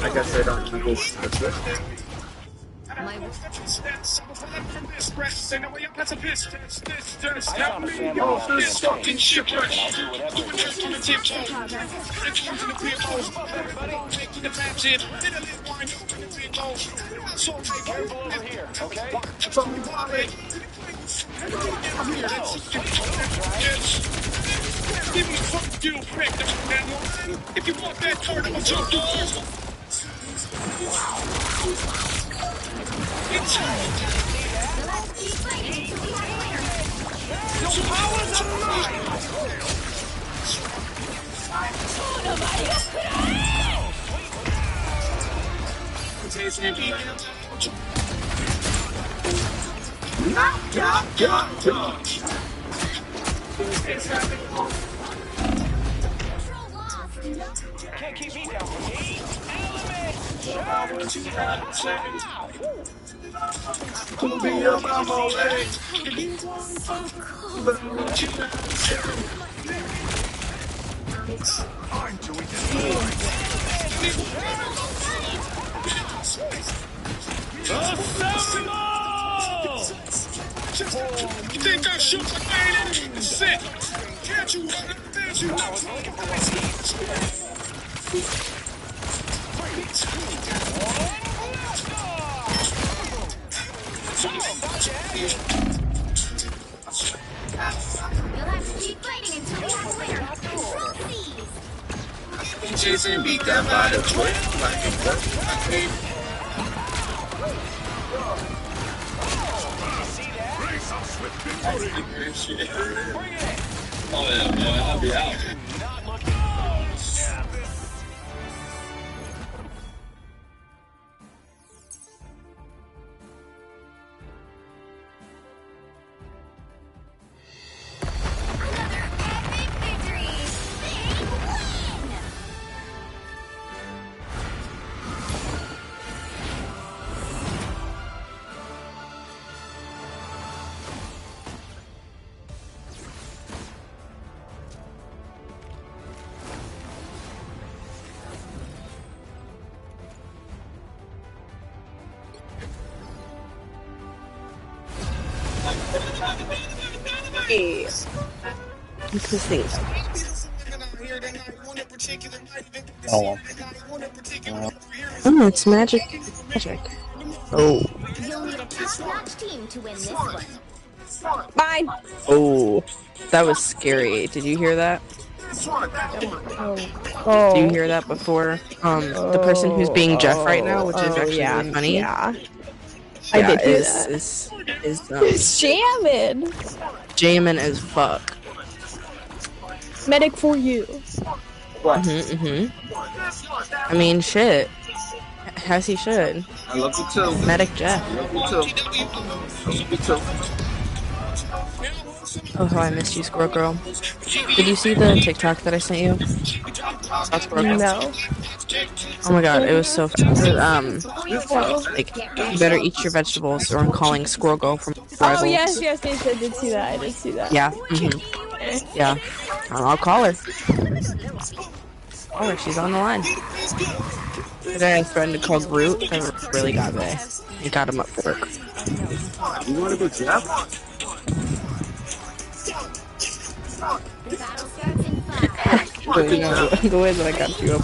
S9: I guess I don't do this.
S1: My
S10: fucking shipwreck.
S8: Over here, okay?
S10: If you want that card, I'm gonna jump through first. It's
S8: Can't keep me down from me.
S5: I'm doing this.
S6: You think I shoot like I ain't in the set? Can't you understand you?
S8: I was looking for one
S3: You'll have to keep fighting until we have a winner. Control these.
S9: Chasing beat that by the trail like it worked.
S6: Oh yeah, man, I'll be out.
S3: Another epic victory. Big win.
S12: Hey. Interesting.
S9: Oh.
S12: Oh, it's magic. Magic. Oh.
S3: You'll need a top-notch team to win this one.
S12: Mine.
S13: Oh, that was scary. Did you hear that?
S12: Oh.
S13: Do you hear that before? The person who's being Jeff right now, which is actually
S12: yeah,
S13: really funny.
S12: Yeah. I did hear that.
S13: Is
S12: It's jamming.
S13: jamming as fuck.
S12: Medic for you.
S13: I mean, shit. As he should.
S9: I love you too.
S13: Medic Jeff.
S9: I love you too. I love you too.
S13: Oh, how I missed you, Squirrel Girl. Did you see the TikTok that I sent you? About Squirrel Girl?
S12: No.
S13: Oh my god, it was so like, you better eat your vegetables or I'm calling Squirrel Girl from Rivals.
S12: Oh, yes, I did see that. I did see that.
S13: Yeah, yeah. I'll call her. Call her, she's on the line. Today I had a friend called Root that really got me. He got him up for work.
S9: You want to go Jeff?
S3: The battle starts in 5,
S13: The way that I got you up.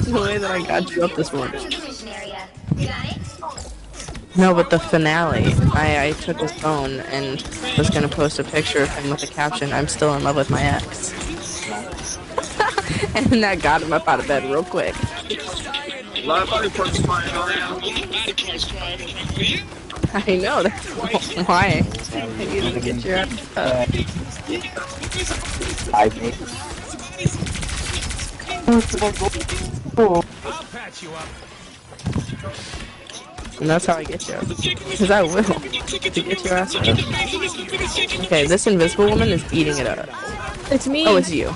S13: The way that I got you up this morning.
S3: mission area. Got it?
S13: No, but the finale, I took his phone and was gonna post a picture of him with the caption, "I'm still in love with my ex." And that got him up out of bed real quick.
S9: A lot of body parts flying around.
S13: I know, that's why I needed to get your ass up.
S9: I think.
S5: I'll patch you up.
S13: And that's how I get you. Because I will. To get your ass up. Okay, this invisible woman is eating it up.
S12: It's me.
S13: Oh, it's you.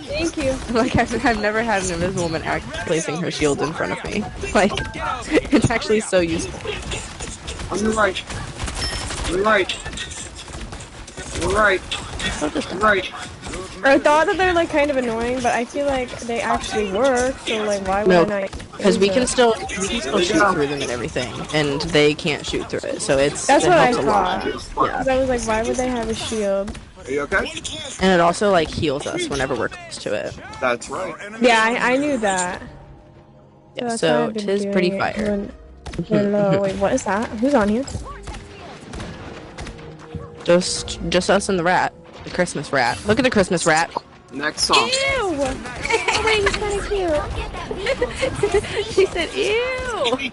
S12: Thank you.
S13: Like, I've never had an invisible woman act placing her shield in front of me. Like, it's actually so useful.
S9: On the right. You're right. You're right. You're right.
S12: I thought that they're like kind of annoying, but I feel like they actually work. So like, why would I not?
S13: Because we can still shoot through them and everything, and they can't shoot through it. So
S12: That's
S13: it
S12: what I
S13: helps a lot.
S12: thought.
S13: Yeah.
S12: I was like, why would they have a shield?
S9: Are you okay?
S13: And it also like heals us whenever we're close to it.
S9: That's right.
S12: Yeah, I knew that.
S13: Yeah,
S12: that's
S13: so
S12: why I've been
S13: tis
S12: doing
S13: pretty
S12: it
S13: fire.
S12: Hello, wait, what is that? Who's on here?
S13: Just us and the rat, the Christmas rat. Look at the Christmas rat.
S9: Next song.
S12: Ew! Oh wait, he's kind of cute.
S13: She said, "Ew."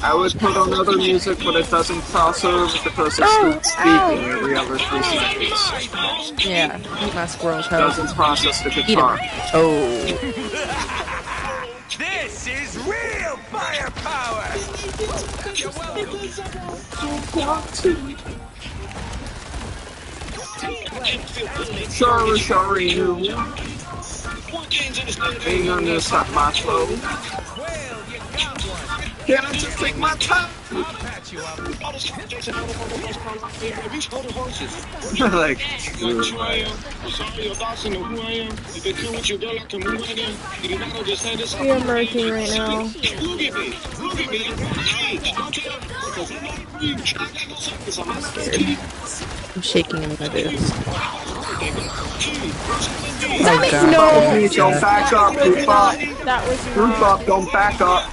S9: I would put on other music, but it doesn't cross over because it's speaking every other 3 seconds.
S13: Yeah, eat my squirrel
S9: It
S13: toe.
S9: doesn't process the
S13: Eat
S9: guitar.
S13: him. Oh.
S5: This is real firepower. You're
S9: Sorry, you. Ain't gonna stop my flow. Can I just take my time? Like,
S12: we are murking right now.
S13: I'm shaking in my boots.
S12: Oh
S13: God.
S12: No!
S9: Don't back up, group up.
S12: That was
S9: Group
S12: not.
S9: up, don't back up.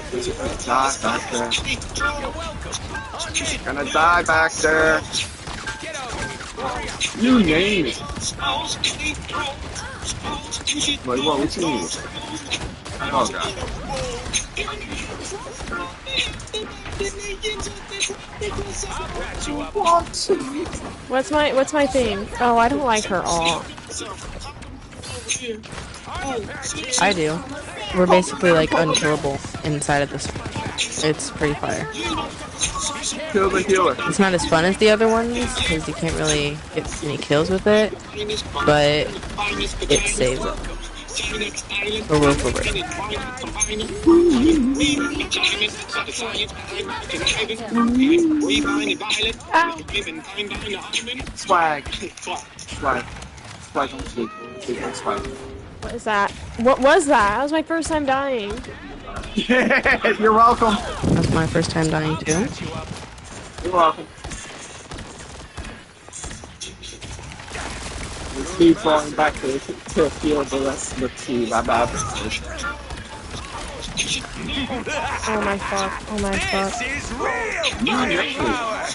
S9: Die back there. Gonna die back there. You name it. Wait, what you mean? Oh god.
S12: What's my thing? Oh, I don't like her all.
S13: I do. We're basically like unkillable inside of this. It's pretty fire.
S9: Kill the healer.
S13: It's not as fun as the other ones because you can't really get any kills with it, but it saves it. For real, for real.
S9: Swag. Swag. Swag on sleep. Sleep on swag.
S12: What is that? What was that? That was my first time dying.
S9: You're welcome.
S13: That's my first time dying too.
S9: You're welcome. Let's keep falling back to heal the rest of the team. I'm out.
S12: Oh my fuck. Oh my fuck.
S5: This is real firepower.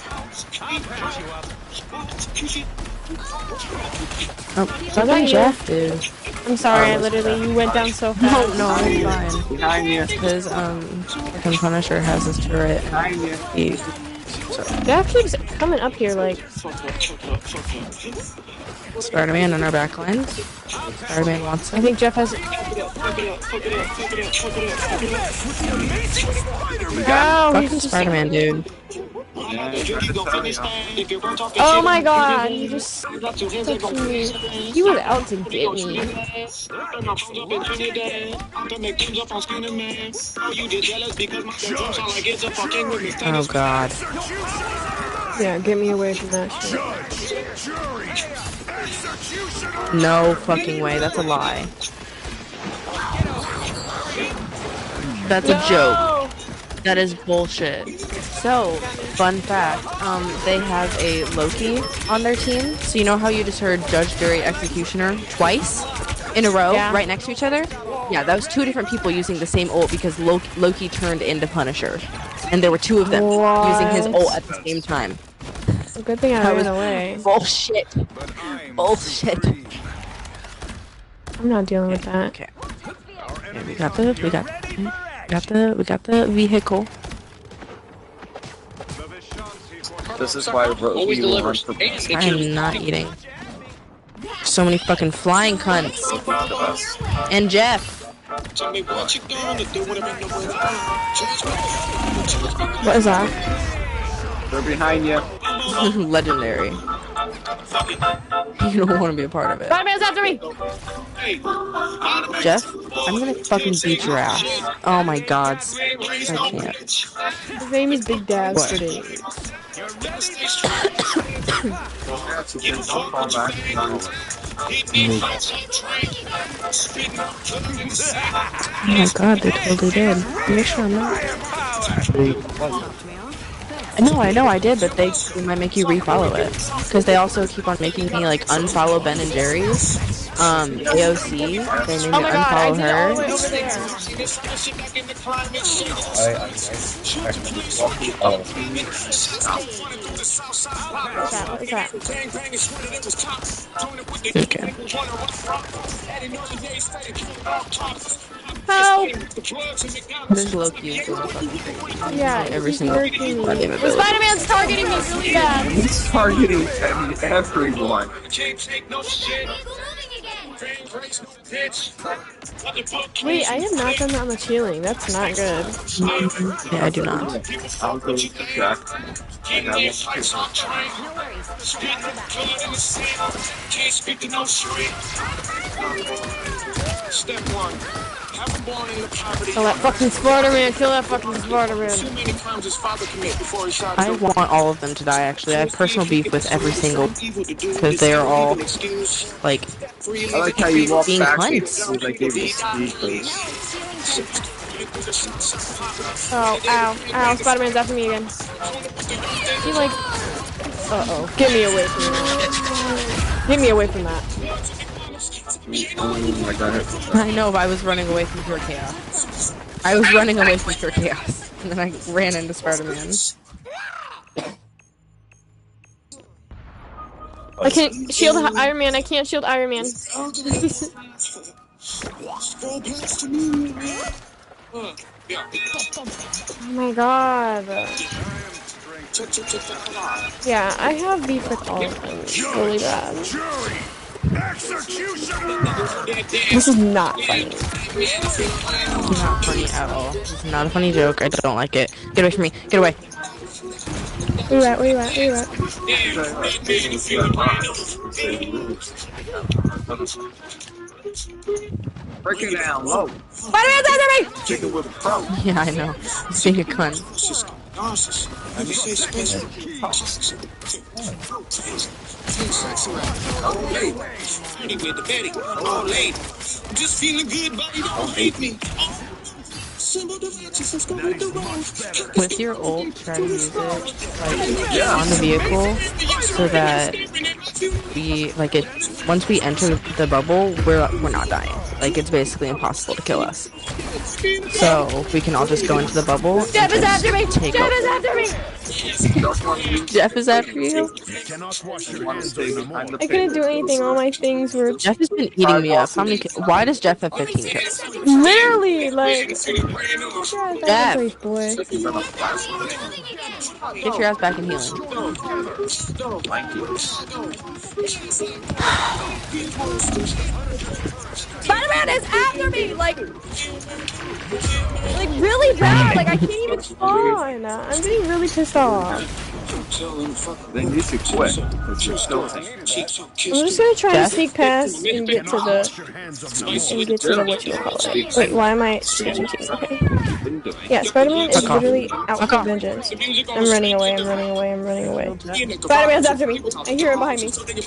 S13: Oh, something Jeff did.
S12: I'm sorry, you went down so fast.
S13: No, I'm fine.
S9: Behind you.
S13: Because, freaking Punisher has his turret.
S9: Behind you.
S12: Jeff keeps coming up here like...
S13: Spider-Man on our back lines. Spider-Man wants
S12: I
S13: him.
S12: think Jeff has... Oh,
S13: Fucking Spider-Man, dude.
S12: Oh my god, he just took me. He was out to get me.
S13: Oh god.
S12: Yeah, get me away from that shit.
S13: No fucking way, that's a lie. That's a joke. That is bullshit. So, fun fact, they have a Loki on their team. So you know how you just heard Judge, Jury, Executioner twice in a row, right next to each other? Yeah, that was two different people using the same ult because Loki turned into Punisher. And there were two of them using his ult at the same time.
S12: A good thing I ran away.
S13: Bullshit. Bullshit.
S12: I'm not dealing with that.
S13: Okay. Yeah, we got the vehicle.
S9: This is why Rosie will run for
S13: I am not eating. So many fucking flying cunts. And Jeff.
S12: What is that?
S9: They're behind you.
S13: Legendary. You don't want to be a part of it.
S12: Spider-Man's after me!
S13: Jeff, I'm gonna fucking beat your ass. Oh my god. I can't.
S12: His name is Big Dad for days.
S13: Oh my god, they totally did. Make sure I'm not. I know I did, but they might make you refollow it. Because they also keep on making me, like, unfollow Ben and Jerry's. AOC, they made me unfollow her.
S12: What is that?
S13: Okay.
S12: Help!
S13: This Loki is doing fucking crazy.
S12: Yeah,
S13: Every single
S12: Spider-Man's targeting me really bad.
S9: He's targeting everyone.
S12: Wait, I have not done that on the ceiling. That's not good.
S13: Yeah, I do not.
S9: I'll go to Jack. I got one.
S3: No worries. I got your back.
S10: Can't speak to no street. Step one. Haven't born in the poverty.
S12: Kill that fucking Spider-Man. Kill that fucking Spider-Man.
S10: Too many crimes his father committed before he shot.
S13: I want all of them to die, actually. I have personal beef with every single, because they are all, like,
S9: I like how you walk
S13: being
S9: back
S13: cunts.
S9: because I gave you speed
S12: Oh, ow, ow, Spider-Man's after me again. He like, uh-oh, get me away from that. Get me away from that.
S9: Oh my god.
S13: I know, but I was running away from pure chaos. I was running away from pure chaos, and then I ran into Spider-Man.
S12: I can't shield Iron Man. I can't shield Iron Man. Oh my god. Yeah, I have beef with all of them. Really bad. This is not funny.
S13: It's not funny at all. It's not a funny joke. I don't like it. Get away from me. Get away.
S12: Where you at? Where you at? Where you at?
S9: Break it down low.
S12: Spider-Man's after me!
S9: Chicken with a crow.
S13: Yeah, I know. He's being a cunt.
S10: Just feeling good, buddy. Don't hate me.
S13: With your ult, try to use it like on the vehicle so that we like it. Once we enter the bubble, we're not dying. Like it's basically impossible to kill us. So we can all just go into the bubble.
S12: Jeff is after me! Jeff is after me!
S13: Jeff is after you.
S12: I couldn't do anything. All my things were.
S13: Jeff has been eating me up. How many? Why does Jeff have 15 kills?
S12: Literally, like.
S13: Jeff,
S12: boy.
S13: get your ass back in healing.
S12: Spider-Man is after me, like really bad. Like I can't even spawn. I'm getting really pissed off.
S9: Then you should quit. You're still
S12: I'm just gonna try to sneak past and get to the what you call it. Wait, why am I switching teams? Okay. Yeah, Spider-Man is literally out for vengeance. I'm running away. I'm running away. I'm running away. Spider-Man's after me. I hear him behind me.
S9: sometimes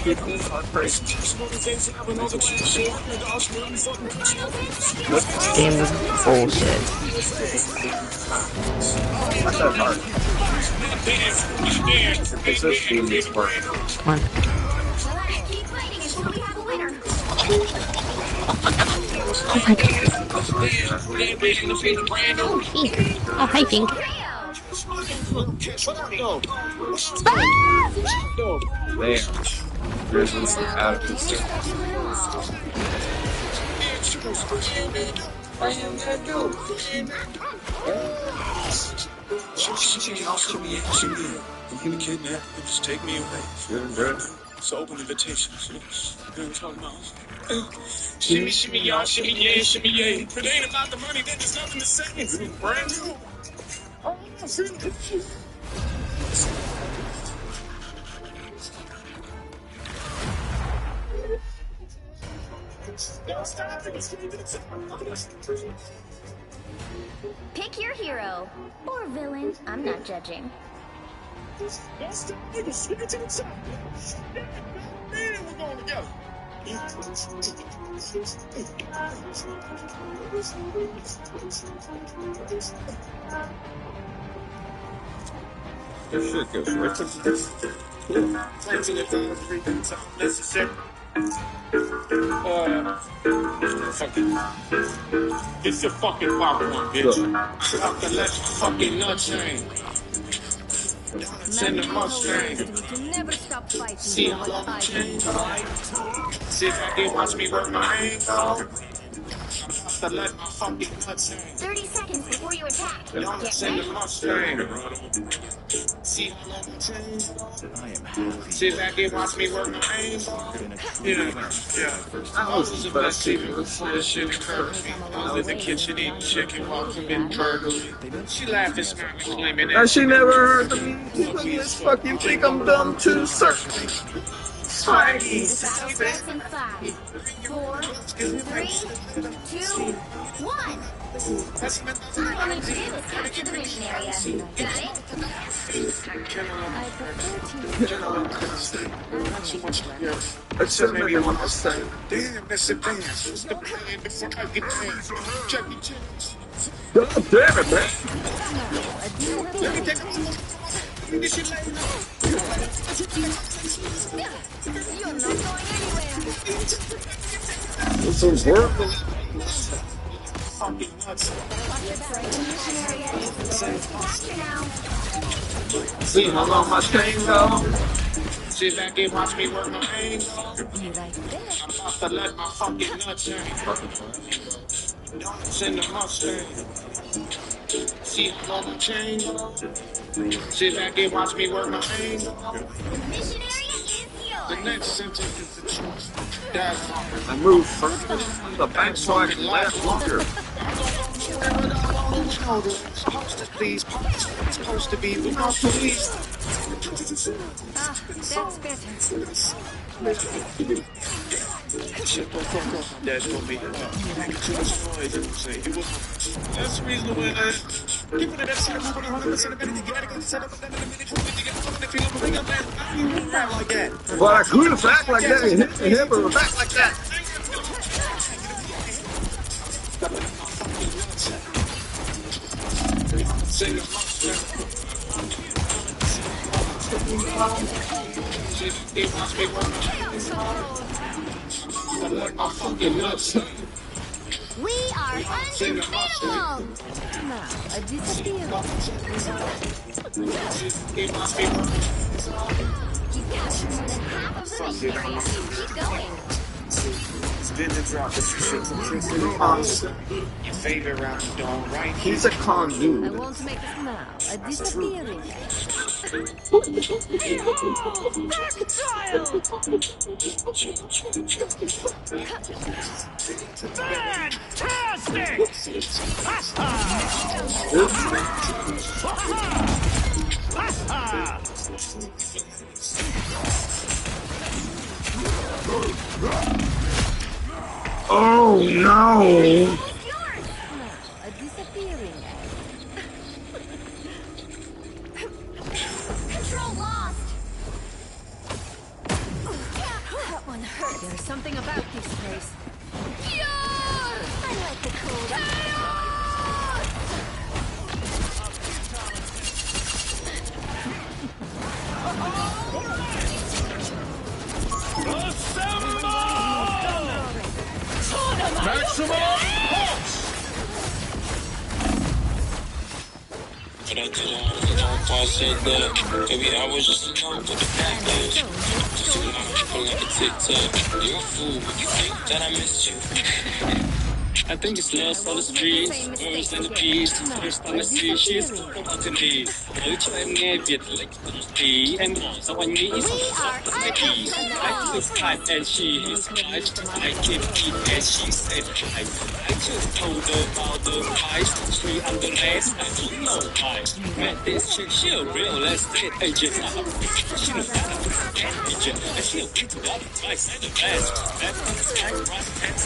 S9: people are crazy.
S13: This game is bullshit.
S9: Not that hard. It's this game is work.
S13: Come on. Oh my god. Oh, hi, Pink.
S9: There. There's this out of this.
S10: I'm gonna kidnap you, just take me away. It's an open invitation. You know what I'm talking about? Shimmy, shimmy, y'all, shimmy, yeah, shimmy, yeah. If it ain't about the money, then there's nothing to say. It's brand new. Oh,
S3: Pick your hero or villain. I'm not judging.
S9: This shit goes right to
S10: it's a fucking popcorn, bitch. Off the left fucking nuts hang. Send the Mustang.
S3: Never stop fighting.
S10: See how long I can fight. See if I can watch me work my hands off. Off the left my fucking nuts hang.
S3: 30 seconds before you attack.
S10: Send the Mustang. See how long I change?
S5: I am happy.
S10: Sit back and watch me work my aim. I was the best sleeper before the shit encouraged me. I was in the kitchen eating chicken while committing burglary. She laughed and smiled, claiming that
S9: she never heard the music. This fucking think I'm dumb too, sir.
S3: The battle starts in 5, 4, 3, 2, 1. All you need to do is capture the mission area. Got it?
S1: I prefer to.
S9: That's just maybe one more thing.
S10: damn, that's advanced. What's the plan before I get there? Chuck E. Cheese.
S9: God damn it, man.
S10: Let me take a look. This shit later.
S3: You're not going anywhere.
S9: This is horrible.
S10: Fucking nuts.
S3: Mission area is yours to capture now.
S9: See how long my chain go?
S10: Sit back and watch me work my aim.
S1: You like this?
S10: I'm about to let my fucking nuts hang. Don't send the Mustang. See how long I change? Sit back and watch me work my aim.
S3: Mission area is
S10: The
S3: yours.
S10: next sentence is the truth. That's all.
S9: I move further from the bank so I can last longer.
S10: Supposed to please, it's supposed to be, but not police.
S1: Ah, that's better.
S10: Shut the fuck up, that's gonna be making too much noise. It was that's reasonable. People that have seen a movie 100% of anything, you gotta go set up a minute to get fucking if you don't bring up that. I don't even rap like that.
S9: But I could have back like that and hit him or back like that.
S10: Sing
S3: We are unbeatable.
S1: Now, a disappearance.
S3: You captured more than half of the mission area. Keep going.
S10: Spin the drop, the shit from tricks in the monster. Your favorite round, don't right.
S9: He's a con
S1: I
S9: dude.
S1: want to make this now. A disappearing.
S9: Oh no!
S1: Yours. Now, a disappearing.
S3: Control lost.
S1: That one hurt. There's something about this place.
S3: I like the cold.
S2: But I said that maybe I was just alone with the backlash. Just too long people like a TikTok. You're a fool, you think that I missed you. I think it's lost on the streets, words and the peace. First time I see she's talking to me. Nói cho em nghe Việt lệnh từng tí. Em bỏ ra anh nghĩ sao sắp tới kỳ. I took time and she is right. I came in and she said hi. I just told her about the price. She understands, I don't know why. Met this chick, she a real estate agent. She knows that I was an agent. And she'll get to the price and the best. Back on the sky, right hands.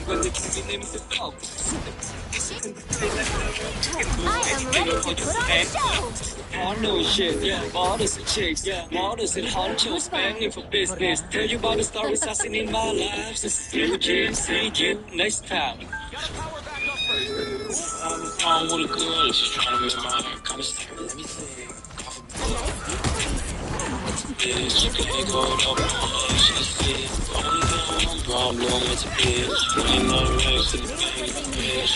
S2: When they give me names to go.
S3: I am ready to put on a show.
S2: Model shit, yeah, models and chicks, yeah, models and honchos, banging for business. Tell you about the stories I've seen in my life. Since you see you next time. I'm with a girl, she's trying to make my heart kind of start. Let me see. Yeah, she can't go up, she says, only problem is a bitch. Ain't no rest in the bitch.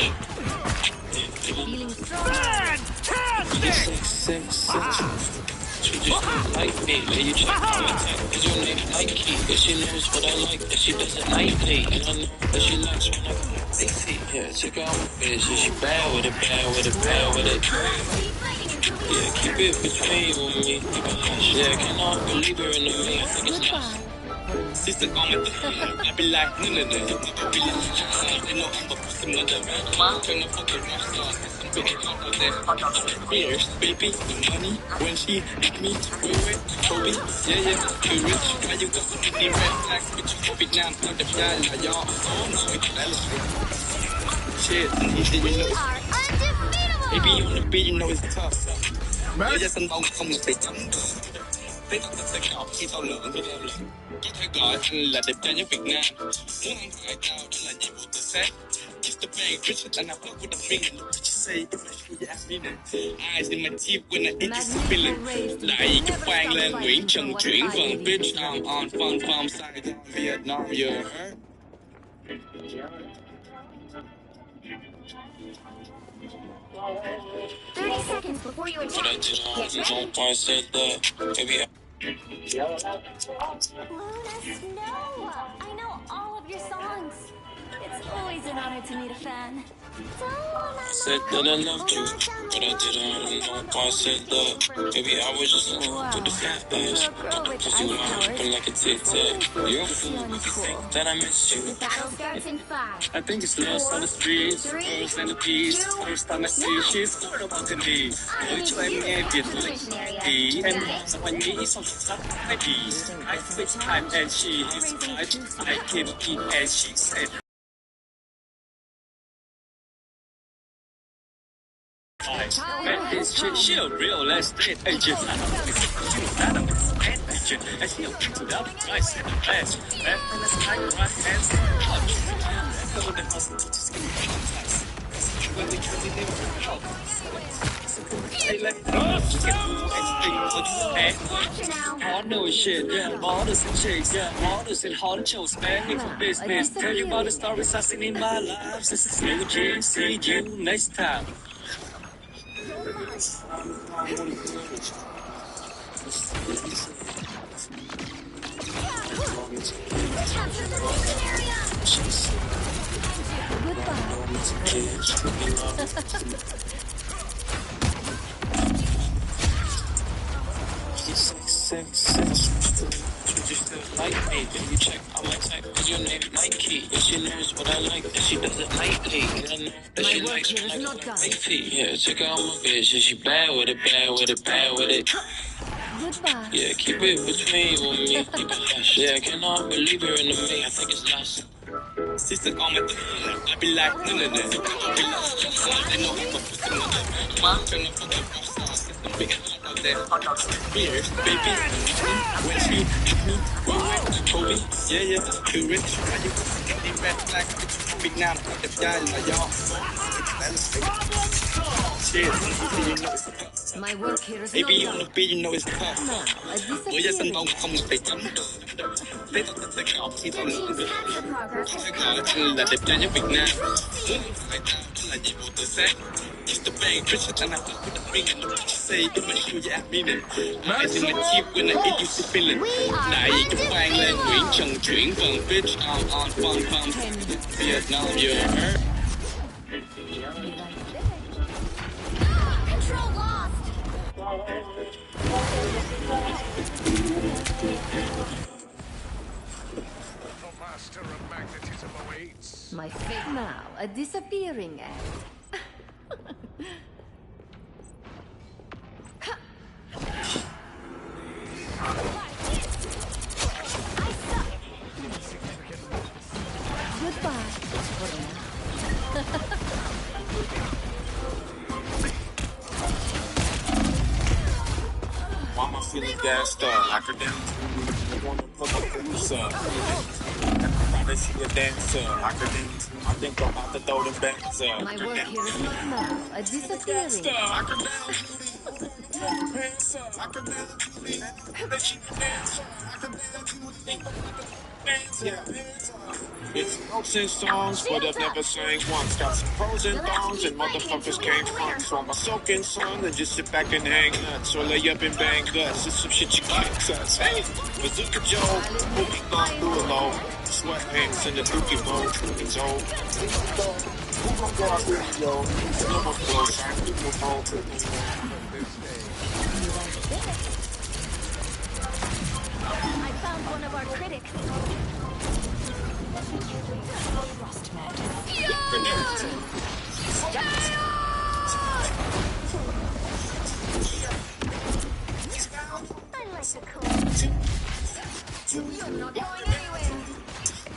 S1: Feeling strong.
S2: Fantastic! She just don't like me. Let you check on my type. Cause your name Nike. But she knows what I like. But she doesn't like me. And I know that she likes when I go icy. Yeah, check out my bitch. Yeah, she bad with it, bad with it, bad with it. Yeah, keep it between you and me. Keep it hush. Yeah, I cannot believe her into me. I think it's lost. Sister on my I be like, no, no, no. They know I'm a pussy mother. Turn up for the rap star. Fierce, baby, the money. When she hit me, wait, Kobe. Yeah, yeah, too rich. Why you got so many red flags? Bitch, you Kobe now. Not the guy like y'all. Oh, no, shit, easy, you know. Baby, on the beat, you know it's tough. Tôi ra sân bóng không được để chấm Tết tôi sẽ học khi tao lượng với em lần Có thể gọi anh là đẹp trai nhất Việt Nam Muốn ăn thoại tao đó là nhiệm vụ tự xét Kiss the bank, bitch, and I fuck with the feeling What you say, if I show you I mean it Eyes in my teeth when I eat this feeling Đại cái vang lên Nguyễn Trần chuyển vần Bitch, I'm on fun farm Sài Gòn, Vietnam, you heard
S3: 30 seconds before you attack. Get ready.
S2: I said that, baby.
S3: Luna Snow! I know all of your songs. It's always an honor to meet a fan.
S2: Said that I loved you, but I didn't know why I said that. Maybe I was just looking for the fat ass. Cause you line open like a tic-tac. You're a fool if you think that I missed you.
S3: The battle starts in 5.
S2: I think it's lost on the streets, girls and the beats. First time I see she's sort of to me. Ôi cho em nghe Việt thì em sao anh nghĩ xong sắp hai đi. I switch time and she is right. I came in and she said. Man, this shit, she a real estate agent. I don't know it's an agent. And she a picked up price in the class. Man, let's like right hands. So the hustle just give me contacts. When they come in, they will help. They let go. All know shit, yeah. All the chicks, yeah. All the hot shows, man. For business. Tell you about the stories I've seen in my life. This is new G. See you next time. You still like me, then you check on my type. Cause your name Nike. But she knows what I like, and she doesn't like me. And I know that she likes when I go wifey. Yeah, check out my bitch, and she bad with it, bad with it, bad with it.
S3: Goodbye.
S2: Yeah, keep it between you and me, keep it hush. Yeah, I cannot believe her into me, I think it's lost. Sister on my I be like, no, no, no. They know I'm a pussy mother. Turn up for the rap stars, get the big out there. Fierce, baby. When she hit me, Kobe. Yeah, yeah, too rich. Why you got the red flag? Big now, the guy like y'all. Shit, you know it's
S1: My work here is
S2: Baby on the beat, you know it's tough. Tôi ra sân bóng không được để chấm Tết tôi sẽ học khi tao lượng Tôi sẽ gọi anh là đẹp trai nhất Việt Nam Muốn ăn phải tao đó là nhiệm vụ tự xét Kiss the bank, bitch, and I fuck with the feeling What you say, if I show you I mean it Eyes in my teeth when I eat you see feeling Đại cái vang lên Nguyễn Trần chuyển vần Bitch, I'm on fun farm Vietnam, you heard
S3: Control lost.
S5: The master of magnetism awaits.
S1: my fate now, a disappearing act. Goodbye.
S6: Why am I feeling gassed up? I could dance. I wanna fuck up this up. Probably see a dancer. I could dance. I think I'm about to throw the bands up.
S1: My work here is not now, a disappearing act.
S6: I could dance. Pants up. I could dance. Let you dance. I could dance. Dance. Yeah.
S10: It's notes and songs, but I've never sang once. Got some pros and thongs, and motherfuckers came front. So I'm a soaking sun and just sit back and hang nuts or lay up and bang guts. It's some shit you can't touch. Hey, Bazooka Joe, who be gone through it low. Sweatpants and the dookie bow, it's old. Who gon' go out with you, yo? It's no more clothes, I'm people home.
S3: I found one of our critics. I like the cool. You're not going anywhere.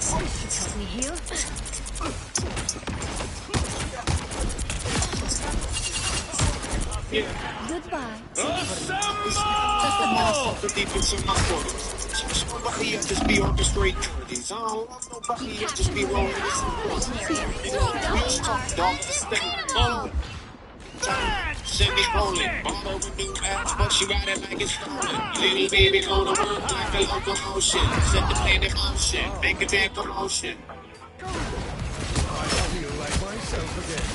S1: Help me heal.
S3: Goodbye.
S10: Deep into my quarters. Nobody else just be orchestrating these. I don't love nobody else just be rolling this. Send me rolling. Bought her with new abs, but she ride it like it's stolen. Little baby go to work like a locomotion. Set the plane in motion. Make a damn commotion.
S5: I feel like myself again.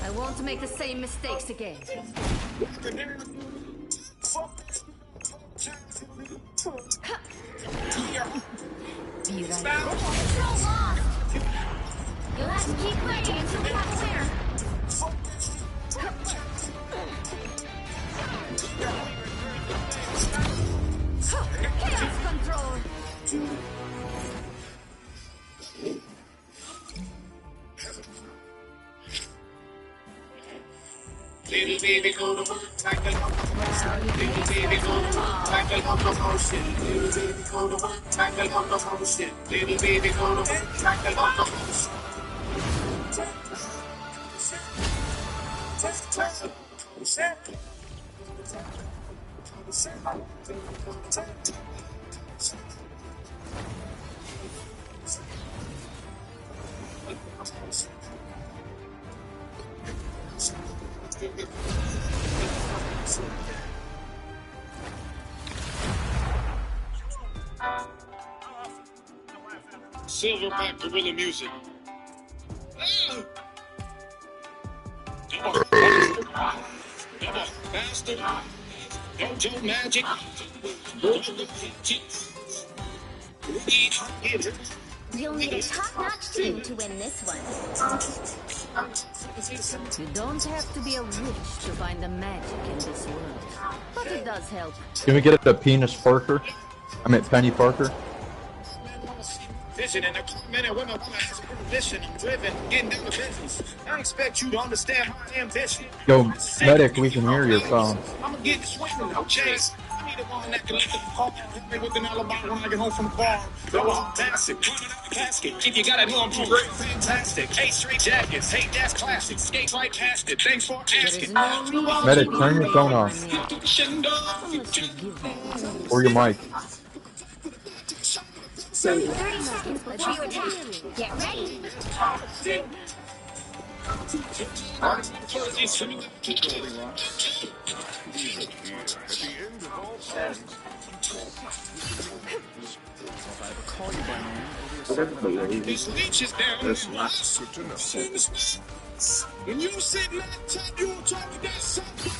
S1: I won't make the same mistakes again.
S3: Be right back. You'll have to keep fighting until we have a winner.
S1: Chaos control.
S10: Little baby go to work like a locomotion. Little baby go to work like a locomotion. Little baby go to work like a locomotion. Little baby go to work like a locomotion. Silverback gorilla music. Come on, bastard. Dojo magic.
S3: You'll need a top-notch team to win this one.
S1: You don't have to be a witch to find the magic in this world, but it does help.
S14: Can we get a penis Parker? I meant Penny Parker.
S10: Vision and the men and women has a vision. I'm driven, getting down to business. I expect you to understand my ambition.
S14: Yo, medic, we can hear your phone.
S10: I'ma get this winning, no chase. I need the one that can lift the call. Help me with an alibi when I get home from the bar. Yo, I'm massive. Casket. If you gotta know I'm great, fantastic. 8 straight jackets. Hey, that's classic. Skate right past it. Thanks for asking.
S14: Medic, turn your phone off. Or your mic.
S3: 30 seconds before you attack. Get ready.
S10: These leeches down. That's not good to know. When you sitting on top, you were talking that something.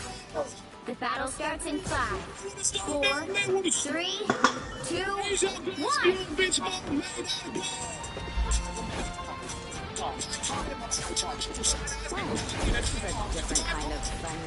S3: The battle starts in 5, 4, 3, 2, 1.
S1: This is a different kind of fun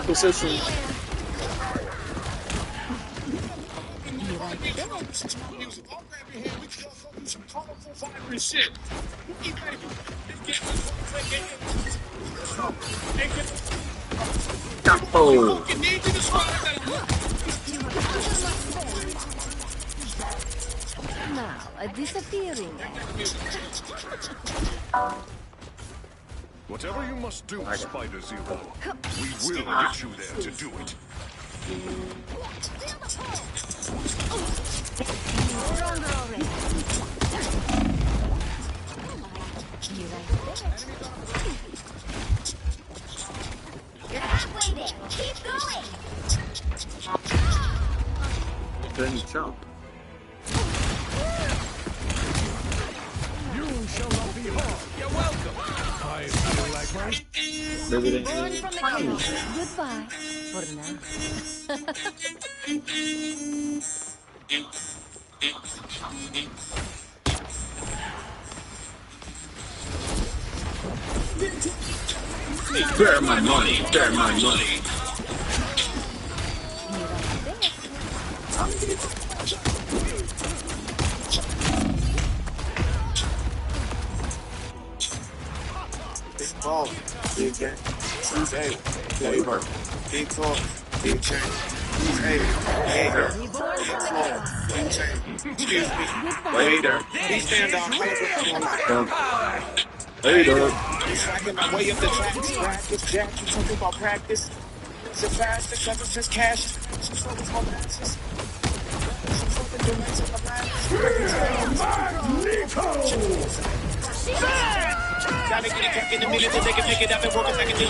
S6: Position.
S9: Oh.
S1: Now, a disappearing.
S5: Whatever you must do, Spider Zero, we will get you there to do it.
S1: Stronger already.
S3: You're halfway there. Keep going.
S9: Then jump.
S5: You shall not be harmed. You're welcome. I feel like my...
S9: Maybe they
S1: Born from the kill. Goodbye. For now.
S9: Bear my money, bear my money.
S10: Big ball, big game, hey, flavor, big talk, big chain, hey, hater, big talk, big chain, excuse me, waiter, please stand on paper.
S9: Later.
S10: He's racking my way up the tracks, practice, Jack, you talking about practice, so fast, the cover's just cash, she's focused on matches. Gotta get it back in a minute so they can pick it up and work it back in the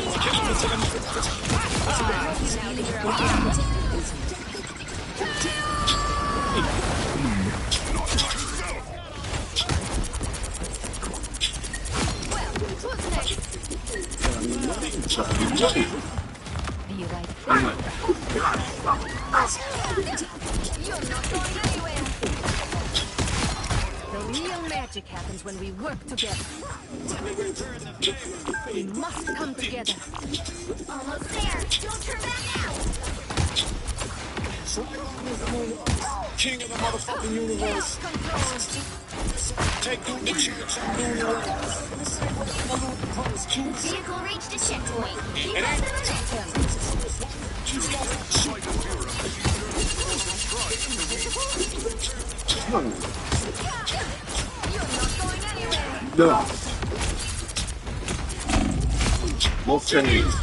S1: Be right back. You're not going anywhere. The real magic happens when we work together. We must come together.
S3: Almost there. Don't turn back now.
S10: King of the motherfucking universe. Take the
S3: Vehicle reached a checkpoint. Keep up the momentum.
S1: You're not going anywhere.
S9: No. No change.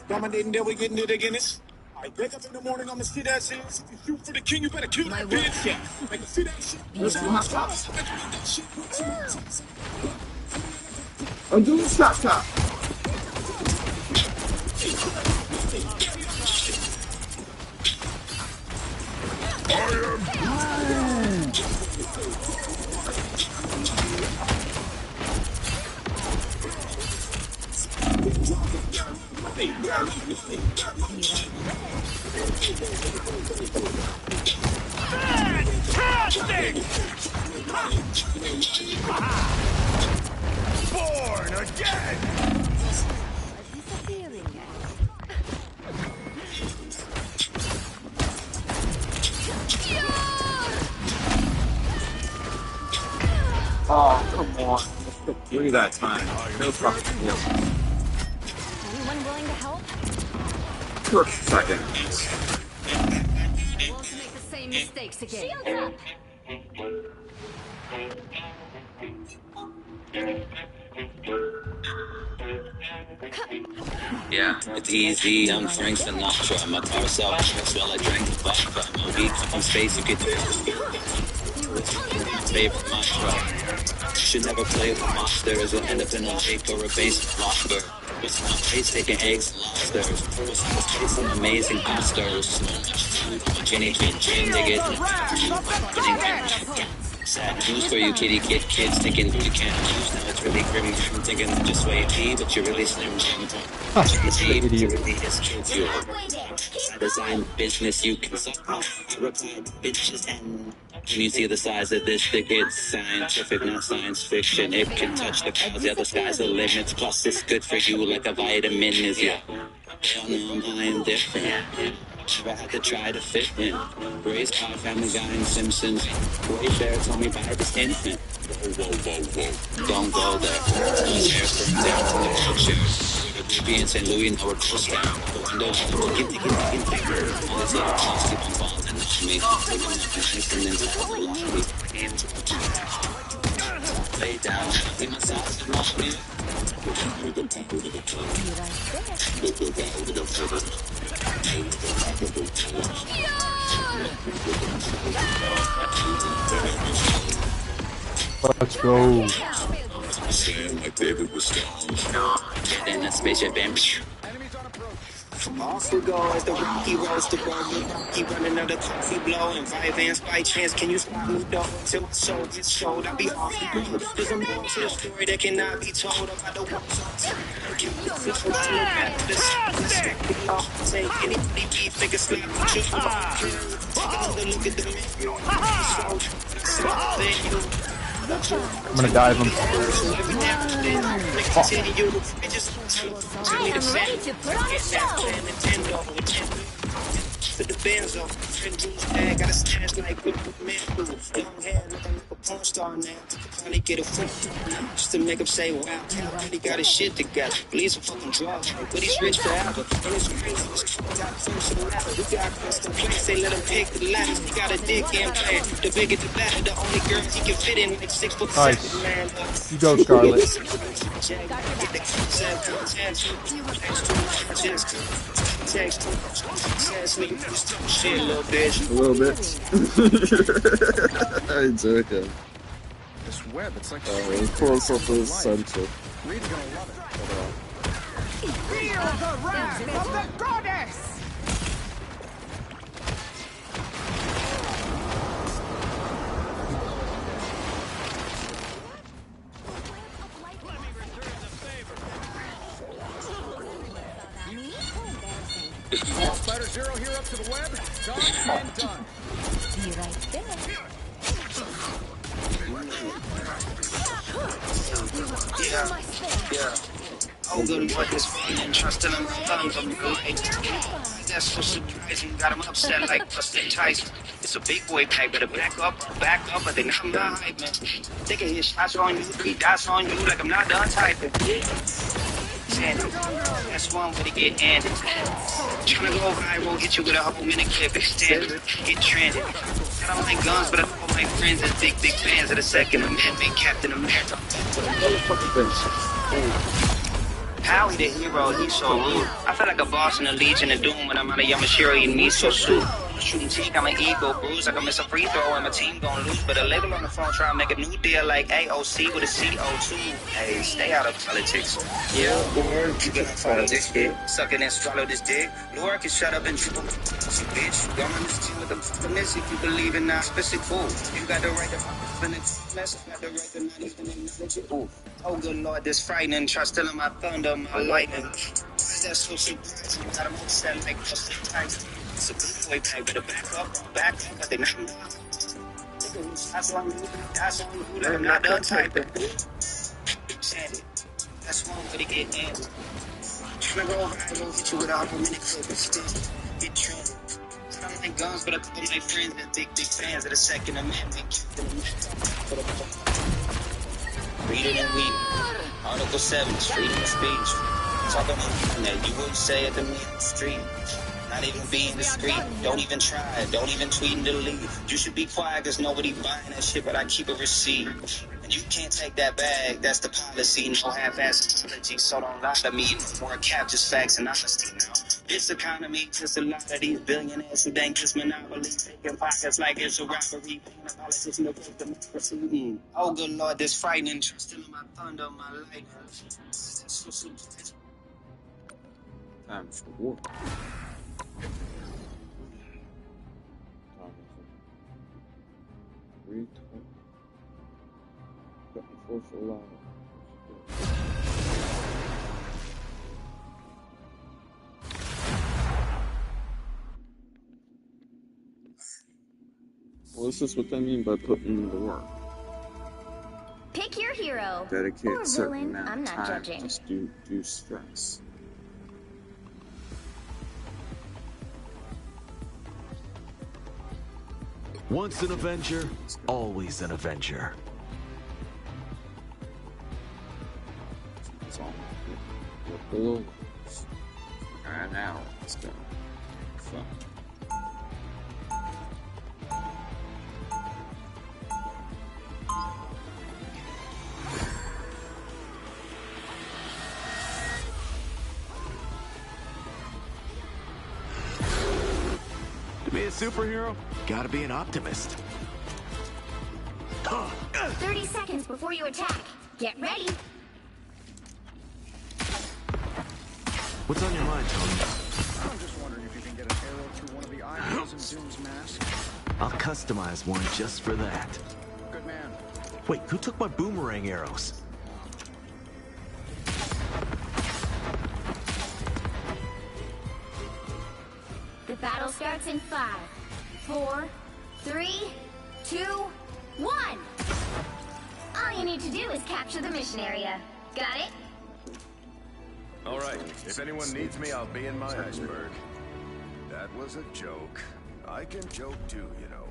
S10: Dominating there, we getting it again. I wake up in the morning, I'ma see that shit. If you shoot for the king, you better kill that bitch. I can see that shit.
S9: I'm doing stop, stop.
S5: Fantastic! Born again!
S9: Oh, come on. Let's get through that time. No problem.
S1: Anyone willing to help?
S9: For a second.
S1: I won't make the same mistakes again. Shield up!
S2: Yeah, it's easy. I'm Frank Sinatra. My torso smell like drank vodka. My beat from space. You get favorite mantra. You should never play with monsters. You'll end up in a lake or a base locker. What's my place taking eggs and lobsters? What's my place some amazing Oscars? Jenny, dig it. Sad news for you kitty kid kids thinking you can't lose. Now it's really grim. I'm thinking just way P, but you're really slim. It's really is kids. You I design business you can suck off. I reply bitches and can you see the size of this dick? It's scientific, not science fiction. It can touch the clouds, yeah, the sky's the limits. Plus it's good for you like a vitamin is, yeah. Hell no, I'm high and different. Never had to try to fit in. Raised by Family Guy and Simpsons. Wait there, told me by this infant. Whoa. Don't go there. Those hairs burn down to the pictures. Be in St. Louis, now we're close down. The window, all this little plastic on balls and not me. Looking at my face and then tell the lobby. lay down. We massage the motion.
S14: Let's go.
S9: Saying like David was strong.
S2: Then that spaceship bam. Off we go as the rocky rolls to roll. Keep running out of coffee blow and Vyvanse by chance. Can you spot me though? Till my soul gets showed, I'll be off the road. There's a more to the story that cannot be told about the ones on top. Take anybody beef, make a slap, choose another look at the menu.
S14: I'm gonna dive him.
S3: I am ready to put on a show.
S2: To the Benzo, I got a stash like what the man do. Long hair looking like a porn star now. Probably get a foot just to make him say, wow, he got his shit together. Believe some fucking drugs, but he's rich forever. And it's crazy. We got custom place, they let him pick the last. He got a dick and plan. The bigger the better, the only girl he can fit in like 6'7".
S14: Nice. You go, Scarlet.
S2: Shit, little bitch.
S6: A little bit. I enjoy him.
S4: This web, it's like
S6: He pulls up his center.
S4: Reed's gonna love it.
S5: Feel the wrath of the goddess! Spider Zero here up to the web. Done and done.
S3: Be right there.
S2: Yeah. Oh, good Lord, this feeling, trusting him, thumbs on the light. That's so surprising, got him upset like Buster Tyson. It's a big boy pack, better back up, but they not my hype, man. Take a hit, shots on you, 3 dots on you, like I'm not done typing. That's one way to get ended. Tryna go viral, hit you with a whole minute clip, extended, get trended. I don't like guns, but I know my friends are big fans of the Second Amendment, Captain America. How he the hero, he's so rude. I feel like a boss in the Legion of Doom when I'm out of Yamashiro Yamiso suit. Shooting teak, I'm an ego bruise. Like I miss a free throw and my team gon' lose. But a label on the phone try to make a new deal like AOC with a CO2. Hey, stay out of politics. Yeah, Lord, you gonna follow this shit. Suck it and swallow this dick. Lord can shut up and dribble. Bitch, don't understand what the fuck is if you believe in auspicious fool. You got the right to fucking mess. You got the right to not even acknowledge it. Oh, good Lord, this frightening. Try stealing my thunder, my lightning. That's so surprising. Got him upset like Buster Tyson. It's a good boy pack, better back up, but they not. That's on you, like I'm not done typing. Sandy, that's one way to get in. Tryna go viral, hit you with a whole minute clip instead. Get trending. I don't like guns, but I call my friends that big fans of the Second Amendment. Read it and read it. Article 7, freedom of speech. Talk about that you wouldn't say it to me on the street. Not even being discreet, don't even try, don't even tweet and delete. You should be quiet cause nobody buying that shit, but I keep a receipt. And you can't take that bag, that's the policy. No half-ass apology, so don't lie to me. More cap, just facts and honesty now. This economy, just a lot of these billionaires who think this monopoly. Taking pockets like it's a robbery. Politics no democracy. Oh good Lord, this frightening. Trusting in my thunder, my lightning.
S6: Time for war. Well, this is what they mean by putting in the work.
S3: Pick your hero.
S6: Dedicate
S3: or
S6: a certain
S3: villain.
S6: amount
S3: I'm
S6: of
S3: not
S6: time
S3: judging.
S6: just to do stress.
S15: Once an Avenger, always an Avenger.
S6: It's all below. Alright, now let's go. Fun.
S15: a superhero, gotta be an optimist.
S3: 30 seconds before you attack. Get ready.
S15: What's on your mind, Tony?
S4: I'm just wondering if you can get an arrow through one of the eyes in Doom's mask.
S15: I'll customize one just for that.
S4: Good man.
S15: Wait, who took my boomerang arrows?
S3: The battle starts in 5, 4, 3, 2, 1. All you need to do is capture the mission area. Got it?
S5: All right. If anyone needs me, I'll be in my iceberg. That was a joke. I can joke too, you know.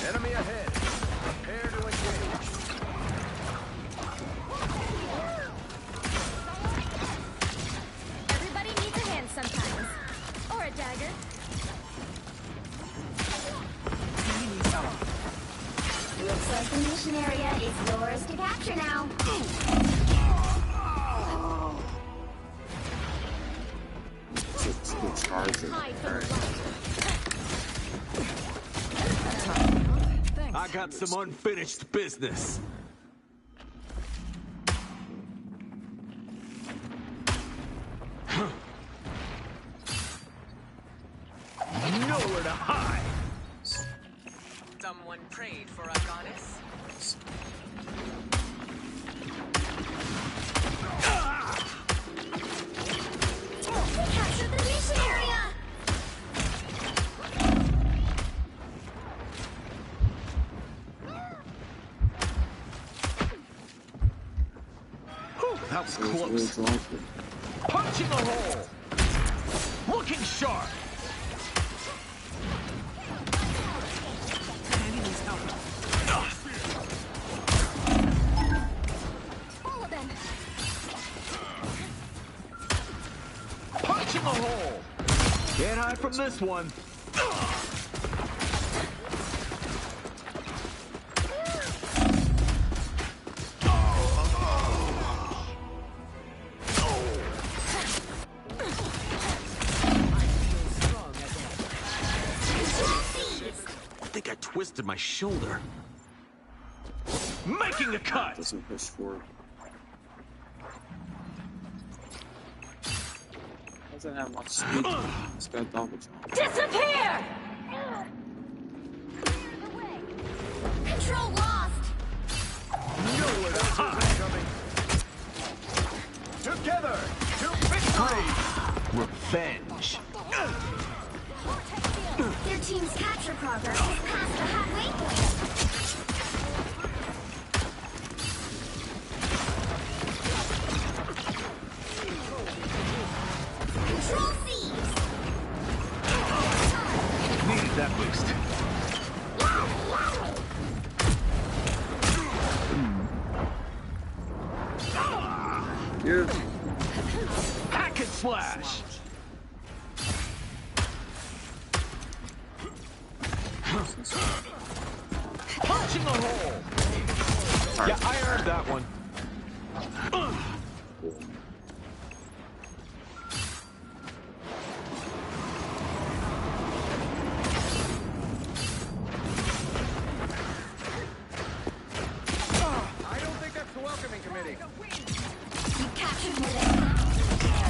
S5: Enemy ahead. Prepare to engage.
S3: Everybody needs a hand sometimes. Or a dagger. Looks like the mission area is yours to capture now.
S15: I got some unfinished business. Nowhere to hide.
S16: Someone prayed for a goddess.
S3: Capture the mission area!
S15: Whew, that was close. Punching a hole. Looking sharp.
S3: All of them.
S15: Punching a hole. Can't hide from this one. I think I twisted my shoulder. Making a cut.
S6: Doesn't push forward. Doesn't have much speed. It's got double jump.
S3: Disappear! Control lost!
S15: Nowhere to hide.
S5: Together to victory!
S15: Revenge.
S3: Their team's capture progress is past the halfway point. Control thieves!
S15: Needed that boost.
S6: Yeah.
S15: Hack and slash. Punching a hole. Yeah, I earned that one.
S4: I don't think that's the welcoming committee.
S3: You captured more than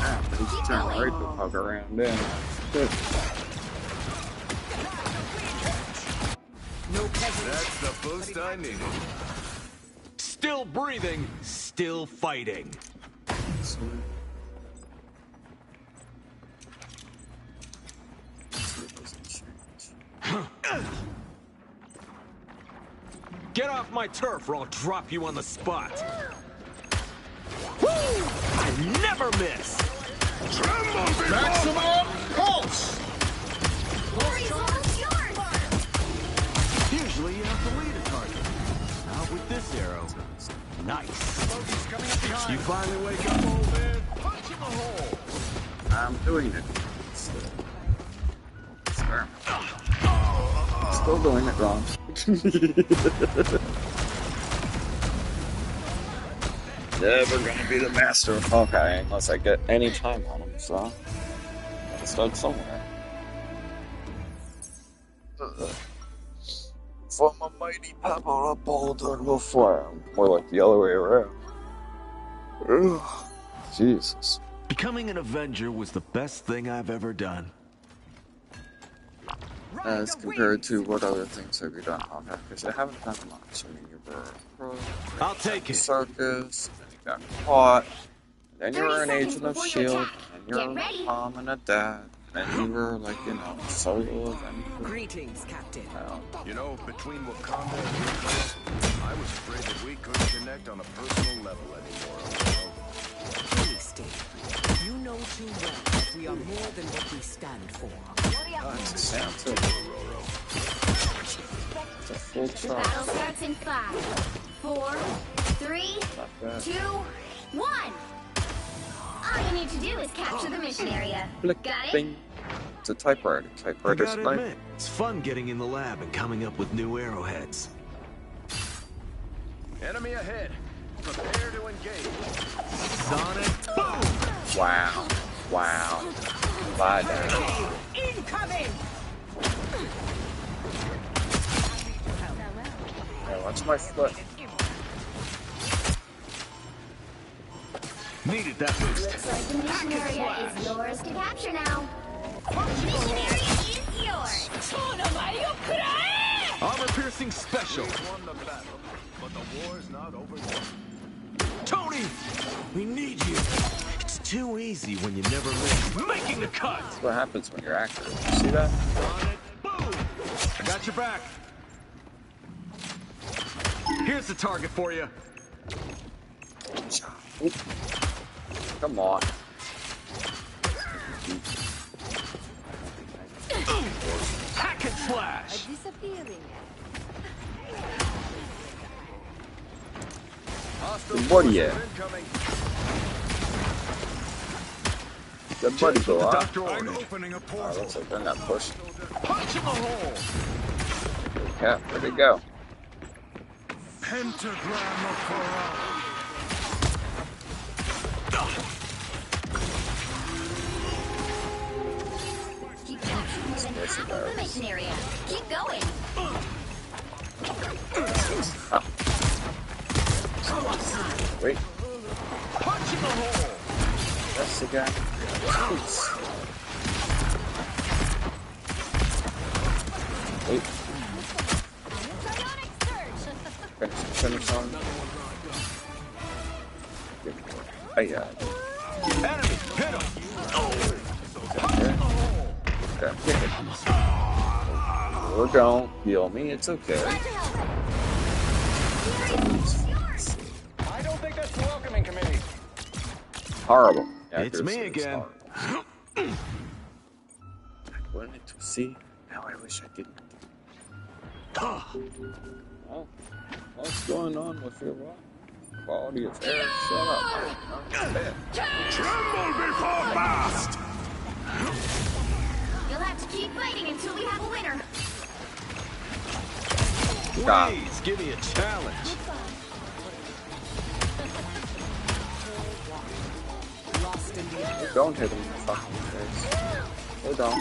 S3: half.
S6: He's trying to right the fuck around then.
S5: That's the boost I needed.
S15: Still breathing, still fighting. Get off my turf or I'll drop you on the spot. Woo! I never miss.
S5: Maximum pulse!
S3: Glory's almost yours!
S15: Usually you have to lead a target. Not with this arrow. Nice. You finally wake up, old man. Punching a hole.
S6: I'm doing it. Still doing it wrong. Never gonna be the master of Hawkeye unless I get any time on him, so gotta start somewhere.
S7: From a mighty pebble, a boulder will flam. More like the other way around. Ugh. Jesus.
S15: Becoming an Avenger was the best thing I've ever done.
S7: As compared to what other things have you done? Okay, because I haven't done much. I mean, you were
S15: I'll take it.
S7: circus, then you got caught, then you were an agent of S.H.I.E.L.D., and you're a mom and a dad, and then you were like, you know, solo Avenger.
S16: Greetings, Captain.
S5: You know, between Wakanda and Wakanda, I was afraid that we couldn't connect on a personal level anymore.
S16: Please, Steve. You know too well that we are more than what we stand for.
S7: It's a Santa. It's a full
S3: The
S7: charge.
S3: battle starts in 5, 4, 3, 2, 1. All you need to do is capture the mission area.
S7: Blick,
S3: Got it?
S7: bing. It's a typewriter.
S15: I
S7: Typewriter's
S15: gotta
S7: like
S15: admit, it's fun getting in the lab and coming up with new arrowheads.
S5: Enemy ahead. Prepare to engage.
S15: Sonic boom!
S7: wow. Wow. Lie down.
S16: Incoming!
S7: Yeah, watch my foot.
S15: Needed that boost.
S3: Looks like the mission area is yours to capture now. Mission area is yours.
S15: Armor-piercing special.
S5: We won the battle, but the war's not over yet.
S15: Tony, we need you. It's too easy when you never miss. Making the cut.
S7: That's what happens when you're active. You see that?
S15: Sonic boom! I got your back. Here's the target for you.
S7: Oop. Come on.
S15: Hack and slash.
S16: Disappearing.
S7: What are you? Good buddy go off.
S15: Doctor ordered.
S7: Oh, looks like they're not pushing.
S15: Punch in the hole.
S7: Yeah, where'd they go?
S5: Pentagram of Corral.
S3: Keep capturing within half of the mission area. Keep going.
S7: Wait,
S15: Punch in the hole.
S7: that's the guy. Oops. Wait. Finish on. Oh, yeah.
S15: Enemy, hit him.
S7: Okay. Or don't heal me, it's okay.
S8: I don't think that's the welcoming committee.
S7: Horrible.
S15: It's me again.
S7: I wanted to see. Now I wish I didn't. Oh, what's going on with your quality of air? Shut up.
S5: Tremble before blast!
S3: You'll have to keep fighting until we have a winner.
S15: Please, give me a challenge.
S7: Don't hit him in the fucking face. Or don't.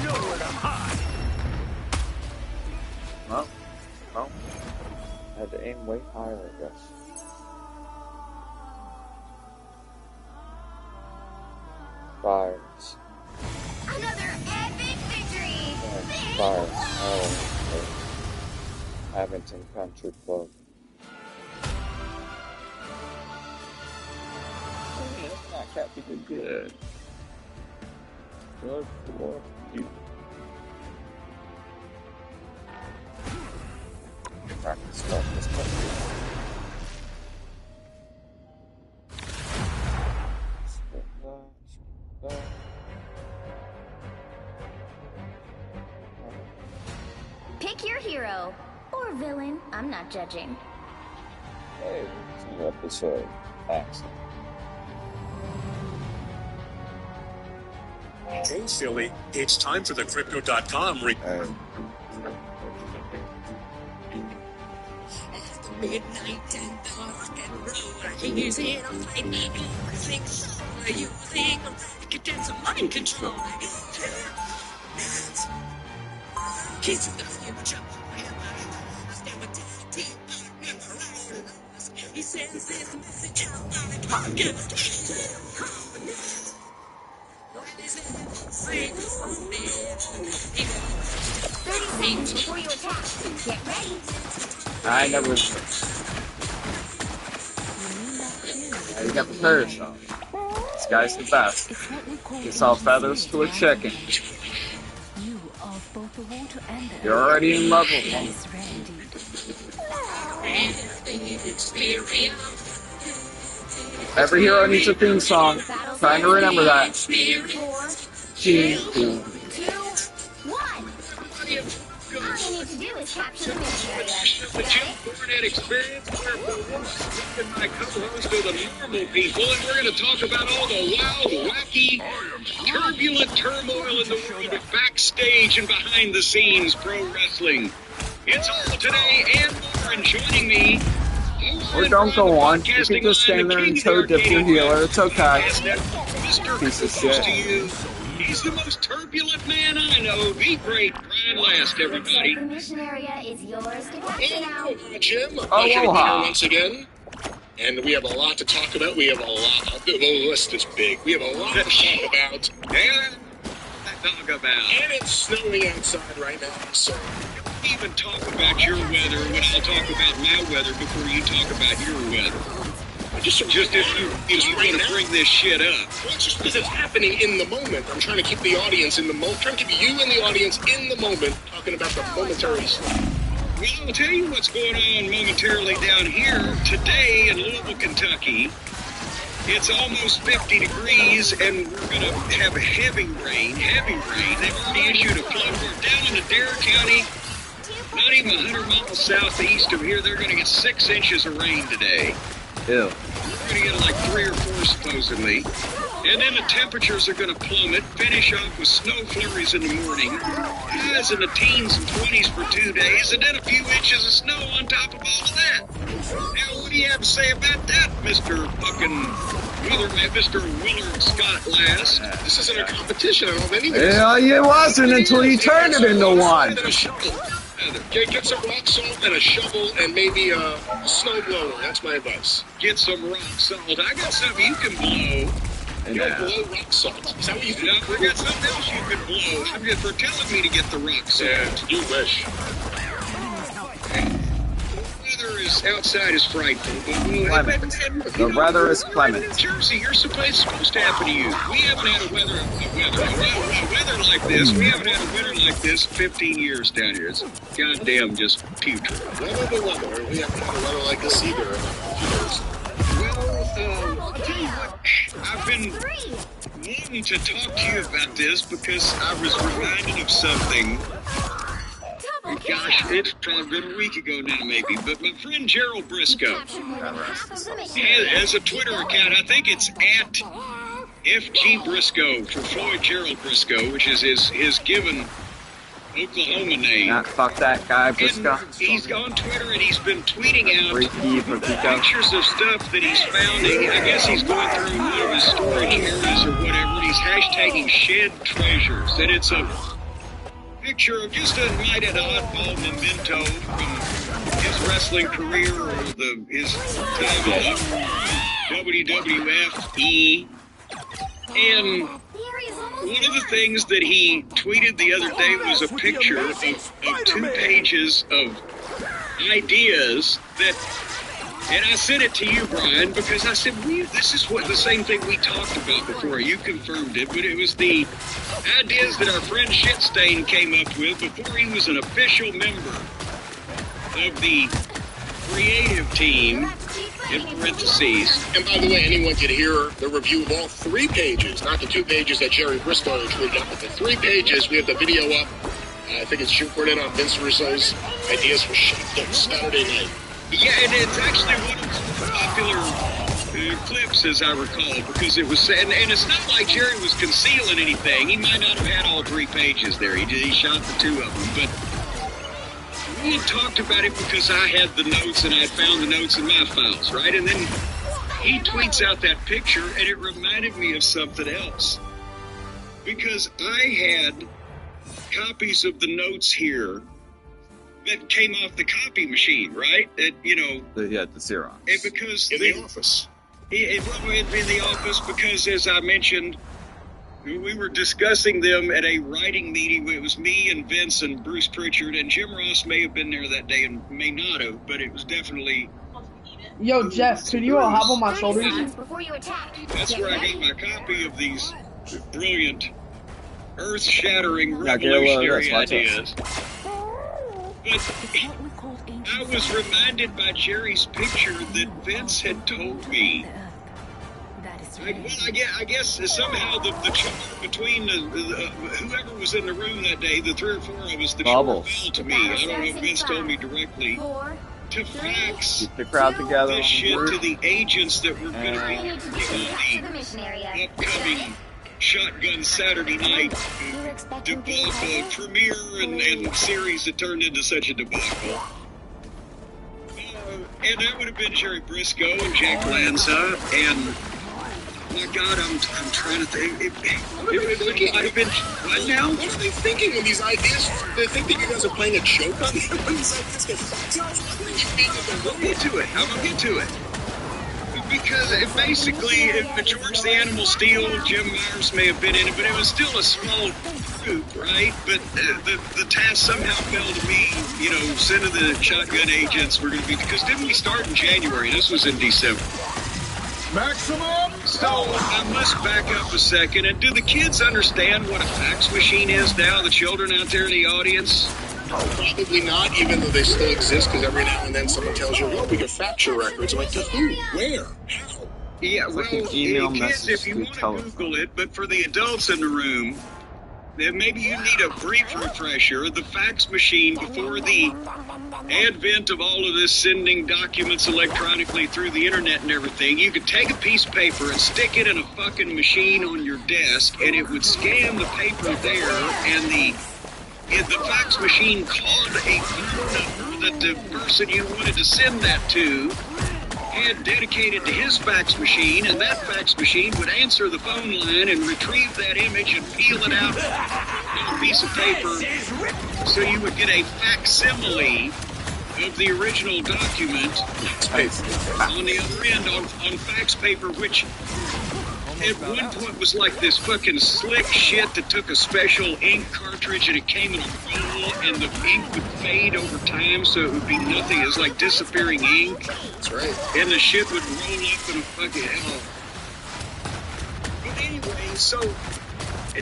S15: Nowhere to hide.
S7: No. No. I had to aim way higher, I guess. Fires.
S3: Another epic victory!
S7: Fires. Oh, okay. Abington Country Club. That cat did good. Good for you. Practice, practice, practice.
S3: Pick your hero. Or villain. I'm not judging.
S7: Hey, it's an episode. Excellent.
S17: Hey, silly. It's time for the Crypto.com
S18: Midnight and dark and blue. He's in a fight. Everything's using a racket and some mind control. Kiss the future. Stand with the team. He sends his message out on a podcast.
S3: 30 seconds before you attack. Get ready.
S7: I never. Yeah, you got the parasol. This guy's the best. He saw feathers to a chicken.
S11: You are both the water and the
S7: You're already in love with him. Every hero needs a theme song. Trying to remember that.
S3: 4, 3, 2, 1. All you need to do is capture the mission area.
S6: The Jim Barnett experience, where for once and my co-host are the normal people, and we're going to talk about all the wild, wacky, turbulent turmoil in the world of backstage and behind the scenes pro wrestling. It's all today and more, and joining me.
S7: Or don't go on. You can just stand there and toe dip your healer. It's okay. Piece of shit.
S6: He's the most turbulent man I know. The great Brian Last, everybody.
S3: The mission area is yours to capture now.
S17: Jim, pleasure to be here once again. And we have a lot to talk about. We have a lot. The list is big. We have a lot to talk about. And it's snowing outside right now, so
S6: don't even talk about your weather when I'll talk about my weather before you talk about your weather. Just if you're going to bring this shit up.
S17: Just because it's happening in the moment. I'm trying to keep the audience in the moment. Trying to keep you and the audience in the moment, talking about the momentary stuff.
S6: Well, I'll tell you what's going on momentarily down here today in Louisville, Kentucky. It's almost 50 degrees, and we're going to have heavy rain. They've already issued a flood. We're down in Adair County, not even 100 miles southeast of here. They're going to get 6 inches of rain today.
S7: Ew.
S6: We're going to get like 3 or 4 supposedly. And then the temperatures are going to plummet, finish off with snow flurries in the morning. Highs in the teens and 20s for 2 days, and then a few inches of snow on top of all of that. Now, what do you have to say about that, Mr. fucking Weatherman, Mr. Willard Scott Last?
S17: This isn't a competition, I don't know anything.
S7: Yeah, it wasn't until you turned it into one.
S17: Get some rock salt and a shovel and maybe a snow blower. That's my advice.
S6: Get some rock salt. I got something you can blow.
S17: You don't blow rock salt. Is that what you think?
S6: No, we got something else you can blow. For telling me to get the rock salt.
S17: Yeah, you wish.
S6: The weather is outside is frightful.
S7: The weather is clement.
S6: In Jersey, it's supposed to happen to you. We haven't had a weather like this. We haven't had a winter like this 15 years down here. It's goddamn just putrid.
S17: Weather. We haven't had a weather like this either.
S6: Well, I'll tell you what. I've been wanting to talk to you about this because I was reminded of something. Gosh, it's probably been a week ago now, maybe. But my friend Gerald Briscoe has a Twitter account. I think it's at FG Briscoe for Floyd Gerald Briscoe, which is his given Oklahoma name.
S7: Not fuck that guy, Briscoe.
S6: And he's on Twitter and he's been tweeting out pictures of stuff that he's founding. I guess he's going through one of his storage areas or whatever. And he's hashtagging shed treasures. And it's a picture of just a night at oddball memento from his wrestling career or his time at WWF. And one of the things that he tweeted the other day was a picture of 2 pages of ideas that, and I sent it to you, Brian, because I said, this is the same thing we talked about before. You confirmed it, but it was the ideas that our friend Shitstain came up with before he was an official member of the creative team, in parentheses.
S17: And by the way, anyone can hear the review of all 3 pages, not the 2 pages that Jerry Briscoe tweeted up, but the 3 pages. We have the video up. I think it's shooting in on Vince Russo's ideas for Saturday night.
S6: Yeah, and it's actually one of the popular clips, as I recall, because it was, and it's not like Jerry was concealing anything. He might not have had all 3 pages there. He shot the 2 of them, but we had talked about it because I had the notes and I had found the notes in my files, right? And then he tweets out that picture and it reminded me of something else. Because I had
S19: copies of the notes here that came off the copy machine, right? That, you know.
S7: The Xerox.
S19: And because
S17: in the office.
S19: In the office, because as I mentioned, we were discussing them at a writing meeting. It was me and Vince and Bruce Pritchard, and Jim Ross may have been there that day and may not have, but it was definitely.
S20: Yo, Jeff, could you all hop on my shoulders?
S19: That's where I got my copy of these brilliant, earth-shattering,
S7: Yeah,
S19: revolutionary
S7: watch
S19: ideas. But I was reminded by Jerry's picture that Vince had told me. I guess somehow the charm between whoever was in the room that day, the 3 or 4 of us, the charm fell to me. I don't know if Vince told me directly. To fax
S7: keep the crowd together.
S19: This shit to the agents that were going to be the upcoming Shotgun Saturday Night debacle premiere and series that turned into such a debacle. And that would have been Jerry Briscoe and Jack Lanza and. My God, I'm trying to think. It might have been. What now?
S17: What are they thinking when these ideas? They think that you guys are playing a joke on them when these ideas get fucked up.
S19: I'll get to it. I'm gonna get to it. Because basically, George the Animal Steel, Jim Myers may have been in it, but it was still a small group, right? But the task somehow fell to me. You know, sending the shotgun agents were going to be, because didn't we start in January? This was in December.
S6: Maximum!
S19: So I must back up a second. And do the kids understand what a fax machine is now? The children out there in the audience?
S17: Probably not, even though they still exist, because every now and then someone tells you, oh, we can fax your records. I'm like, to who? Where? How?
S19: Yeah,
S7: it's
S19: well,
S7: like an email
S19: kids,
S7: message
S19: if you want to Google it, but for the adults in the room, then maybe you need a brief refresher. The fax machine, before the advent of all of this sending documents electronically through the internet and everything, you could take a piece of paper and stick it in a fucking machine on your desk, and it would scan the paper there, and the fax machine called a phone number that the person you wanted to send that to had dedicated to his fax machine, and that fax machine would answer the phone line and retrieve that image and peel it out on a piece of paper, so you would get a facsimile of the original document on the other end on fax paper, which at one point was like this fucking slick shit that took a special ink cartridge and it came in a roll, and the ink would fade over time, so it would be nothing. It was like disappearing ink.
S17: That's right.
S19: And the shit would roll up in a fucking hell. But anyway, so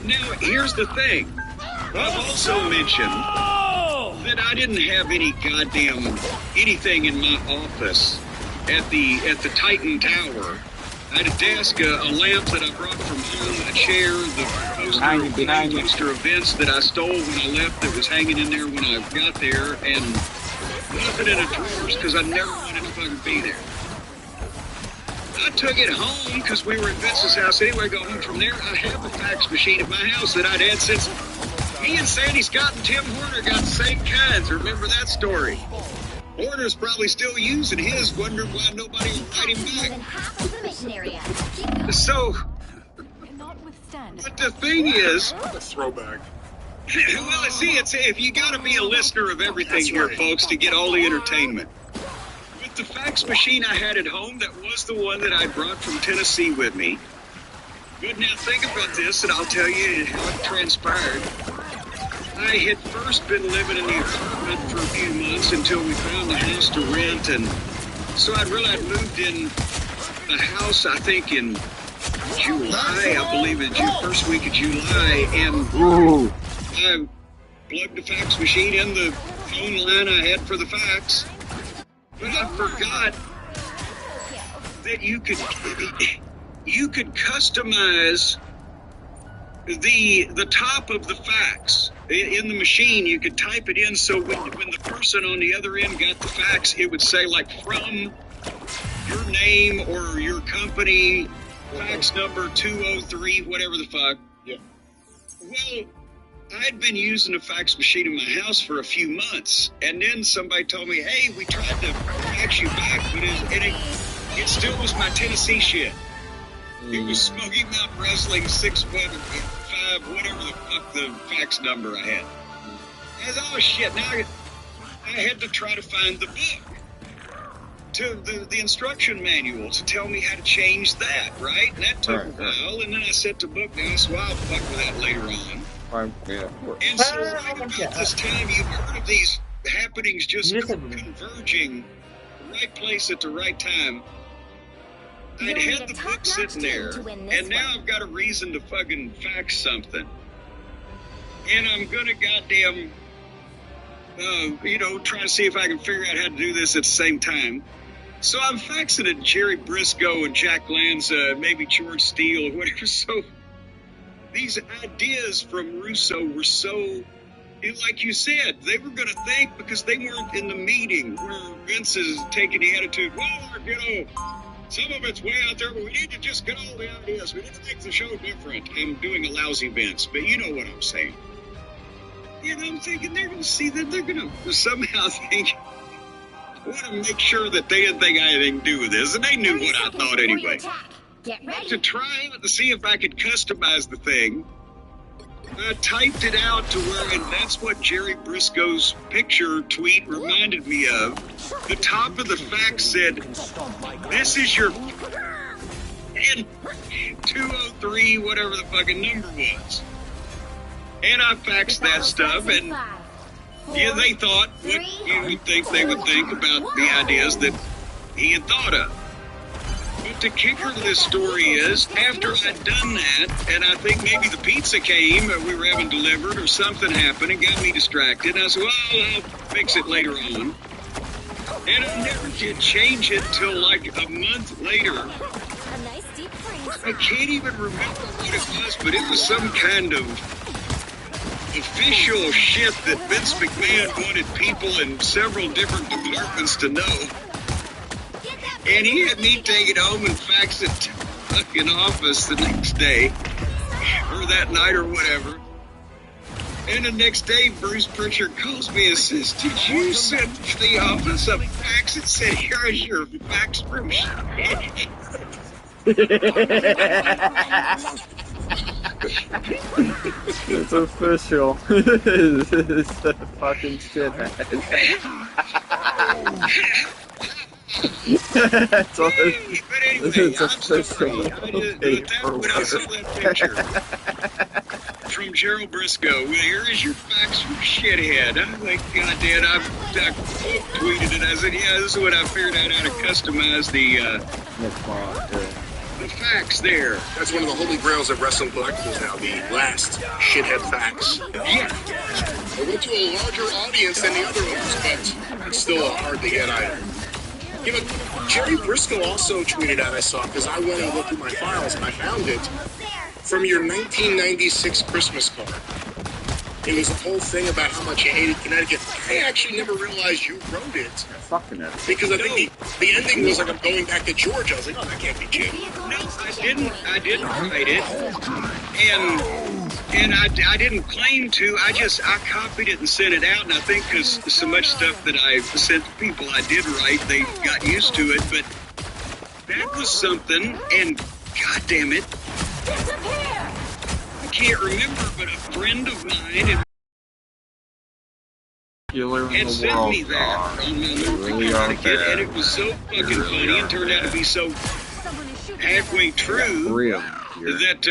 S19: now here's the thing. I've also mentioned that I didn't have any goddamn anything in my office at the Titan Tower. I had a desk, a lamp that I brought from home, a chair, the poster of events that I stole when I left that was hanging in there when I got there, and nothing in the drawers because I never wanted to fucking be there. I took it home because we were at Vince's house anyway. Go home from there. I have a fax machine at my house that I'd had since me and Sandy Scott and Tim Horner got the same kinds. Remember that story? Horner's probably still using his, wondering why nobody will write him back. So, but the thing is,
S17: a throwback.
S19: Well, see, if you got to be a listener of everything here, folks, to get all the entertainment. With the fax machine I had at home, that was the one that I brought from Tennessee with me. But now think about this, and I'll tell you how it transpired. I had first been living in the apartment for a few months until we found the house to rent, and so I'd moved in the house, I think, in July, I believe, in the first week of July, and I plugged the fax machine in the phone line I had for the fax, but I forgot that you could customize the top of the fax in the machine. You could type it in so when the person on the other end got the fax, it would say like from your name or your company, fax number 203, whatever the fuck.
S17: Yeah.
S19: Well, I'd been using a fax machine in my house for a few months, and then somebody told me, hey, we tried to fax you back, but it still was my Tennessee shit. It was Smoky Mountain Wrestling 615, whatever the fuck the fax number I had. I was, oh shit, now I had to try to find the book, to the instruction manual to tell me how to change that, right? And that took a while, and then I set the book down, so I'll fuck with that later on. And so right about this time, you've heard of these happenings just converging, the right place at the right time. I'd had the book sitting there, and now I've got a reason to fucking fax something. And I'm gonna goddamn, try to see if I can figure out how to do this at the same time. So I'm faxing it to Jerry Briscoe and Jack Lanza, maybe George Steele or whatever. So these ideas from Russo were so, like you said, they were going to think, because they weren't in the meeting where Vince is taking the attitude, well, some of it's way out there, but we need to just get all the ideas. We need to make the show different. I'm doing a lousy Vince, but you know what I'm saying. I'm thinking they're going to see that they're going to somehow think, I want to make sure that they didn't think I had anything to do with this, and they knew what I thought anyway. To try out to see if I could customize the thing, I typed it out to where, and that's what Jerry Briscoe's picture tweet reminded me of. The top of the fax said, this is your 203, whatever the fucking number was. And I faxed that stuff, and they thought what you would think they would think about the ideas that he had thought of. But the kicker to this story is, after I'd done that, and I think maybe the pizza came, or we were having delivered, or something happened and got me distracted, and I said, well, I'll fix it later on. And I never did change it till like a month later. I can't even remember what it was, but it was some kind of official shit that Vince McMahon wanted people in several different departments to know. And he had me take it home and fax it to the fucking office the next day, or that night or whatever. And the next day, Bruce Pritchard calls me and says, did you send to the office a fax that said, here is your fax from
S7: It's official. It's a fucking shithead. It's official.
S19: When I saw that picture from Gerald Briscoe, here is your fax from shithead. I'm like, God damn, I tweeted it. I said, yeah, this is what I figured out how to customize the fax there.
S17: That's one of the holy grails of wrestling collectibles now, the last shithead fax.
S19: Yeah.
S17: It went to a larger audience than the other ones, but it's still a hard to get item. Jerry Briscoe also tweeted out, I saw, because I went and looked through my files and I found it, from your 1996 Christmas card. It was a whole thing about how much you hated Connecticut. I actually never realized you wrote it.
S7: Fucking it.
S17: Because I think the ending was like, I'm going back to Georgia. I was like, oh, that can't be Jim.
S19: No, I didn't write it. And I didn't claim to. I copied it and sent it out. And I think because so much stuff that I sent to people I did write, they got used to it. But that was something, and God damn it, I can't remember, but a friend of mine had sent me that on my North Connecticut, and it was so fucking funny and turned out to be so halfway true that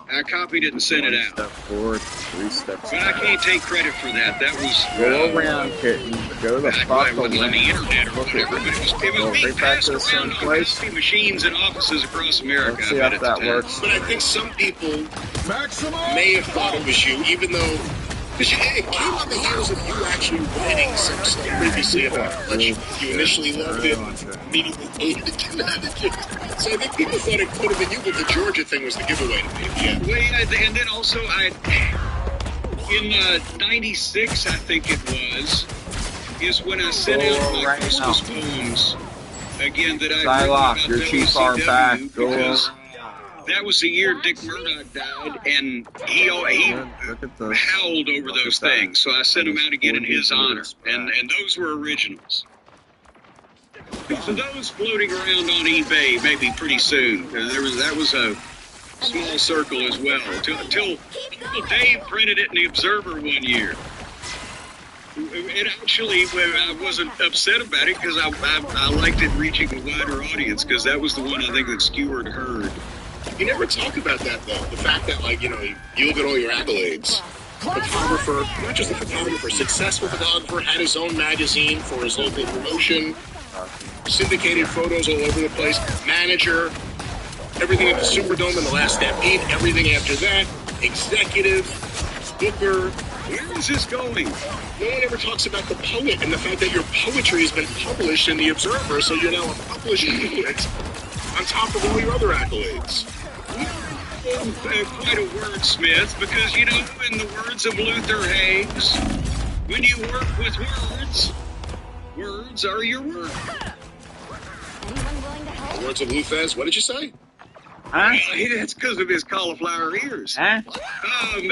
S19: I copied it and sent it out.
S7: Step forward, 3 steps
S19: but I can't take credit for that. That was
S7: go around, kitten. Go the fuck
S19: away. On the internet or whatever, but it was being passed around on copy machines in offices across America.
S7: Let's see if that works.
S17: But I think some people may have thought it was you, even though it came on the heels of you actually writing some stuff previously about which you initially loved it, immediately hated it. So I think people thought it could have been you, but the Georgia thing was the giveaway to me. Yeah.
S19: Well, and then also in 96, I think it was, is when I sent out my Christmas poems again that I wrote about
S7: your chief are back.
S19: Because that was the year Dick Murdoch died, and he howled over those things. So I sent them out again in his honor, and those were originals. So those floating around on eBay maybe pretty soon. That was a small circle as well. Until Dave printed it in the Observer one year. It actually, I wasn't upset about it because I liked it reaching a wider audience because that was the one I think that Stewart heard.
S17: You never talk about that, though. The fact that, like, you know, you look at all your accolades. Photographer, not just a photographer, successful photographer, had his own magazine for his local promotion, syndicated photos all over the place, manager, everything at the Superdome in the last decade, everything after that, executive, booker.
S19: Where is this going?
S17: No one ever talks about the poet and the fact that your poetry has been published in the Observer, so you're now a published poet on top of all your other accolades.
S19: Quite a wordsmith, because, you know, in the words of Luther Hayes, when you work with words, words are your work.
S17: The words of Luthez, what did you say?
S19: Huh? That's because of his cauliflower ears.
S7: Huh?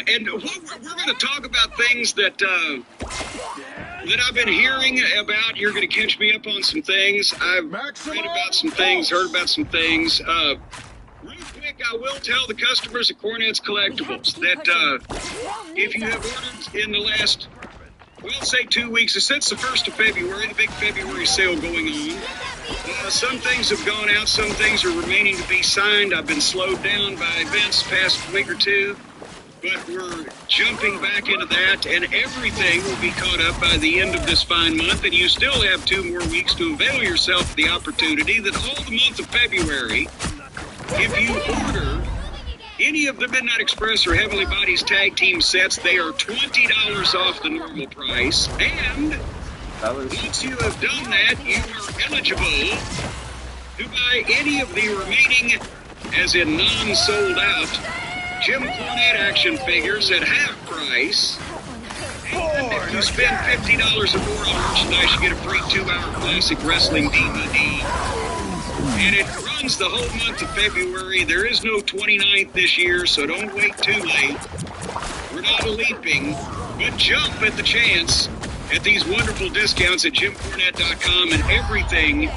S19: And we're going to talk about things that I've been hearing about. You're going to catch me up on some things. I've read about some things, heard about some things. Real quick, I will tell the customers at Cornet's Collectibles that if you have ordered in the last, well, say 2 weeks, since the 1st of February, the big February sale going on, some things have gone out, some things are remaining to be signed. I've been slowed down by events the past week or two, but we're jumping back into that, and everything will be caught up by the end of this fine month, and you still have 2 more weeks to avail yourself of the opportunity that all the month of February, if you order any of the Midnight Express or Heavenly Bodies tag team sets, they are $20 off the normal price. And once you have done that, you are eligible to buy any of the remaining, as in non-sold out, Jim Cornette action figures at half price. And if you spend $50 or more on merchandise, you get a free 2-hour classic wrestling DVD. And it runs the whole month of February. There is no 29th this year, so don't wait too late. We're not leaping, but jump at the chance at these wonderful discounts at JimCornette.com, and everything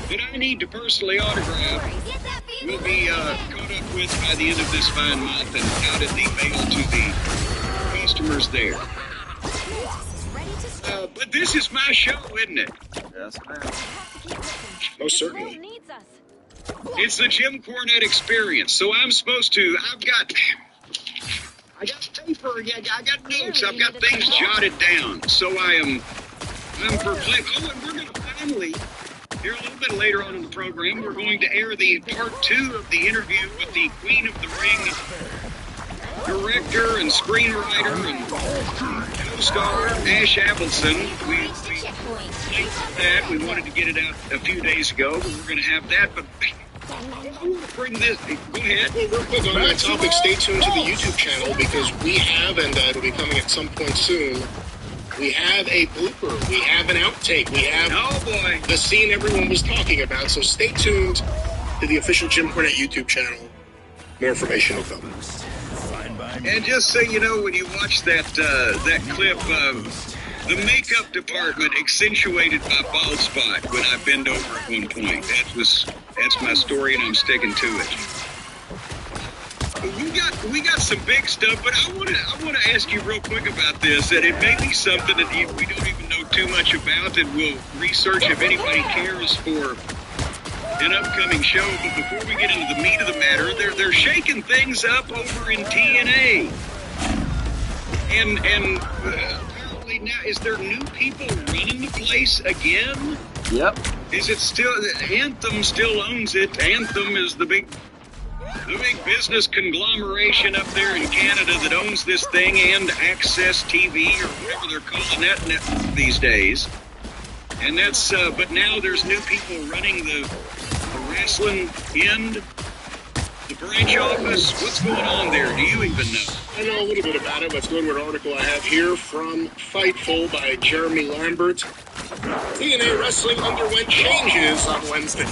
S19: that I need to personally autograph will be caught up with by the end of this fine month and out in the mail to the customers there. But this is my show, isn't it?
S7: Yes, ma'am.
S17: Most certainly.
S19: It's the Jim Cornette experience. So I'm supposed to, I got paper, I got notes, I've got things jotted down. So I'm perplexed. Oh, and we're going to finally, here a little bit later on in the program, we're going to air the part 2 of the interview with the Queen of the Ring director and screenwriter and co-star Ash Appleton. We that. We wanted to get it out a few days ago, but we're going to have that. But I want to bring this. Go ahead.
S17: Well, real quick on that topic, stay tuned to the YouTube channel because we have, and it'll be coming at some point soon, we have a blooper. We have an outtake. We have the scene everyone was talking about. So stay tuned to the official Jim Cornette YouTube channel. More information will come.
S19: And just so you know, when you watch that clip, the makeup department accentuated my bald spot when I bend over at one point. That's my story, and I'm sticking to it. We got some big stuff, but I want to ask you real quick about this. That it may be something that we don't even know too much about, and we'll research if anybody cares for an upcoming show. But before we get into the meat of the matter, they're shaking things up over in TNA, and apparently now, is there new people running the place again?
S7: Yep.
S19: Is it still Anthem still owns it? Anthem is the big business conglomeration up there in Canada that owns this thing, and Access TV or whatever they're calling that these days. And that's but now there's new people running the wrestling end, the branch office. What's going on there? Do you even know?
S17: I know a little bit about it. Let's go to an article I have here from Fightful by Jeremy Lambert. TNA Wrestling underwent changes on Wednesday.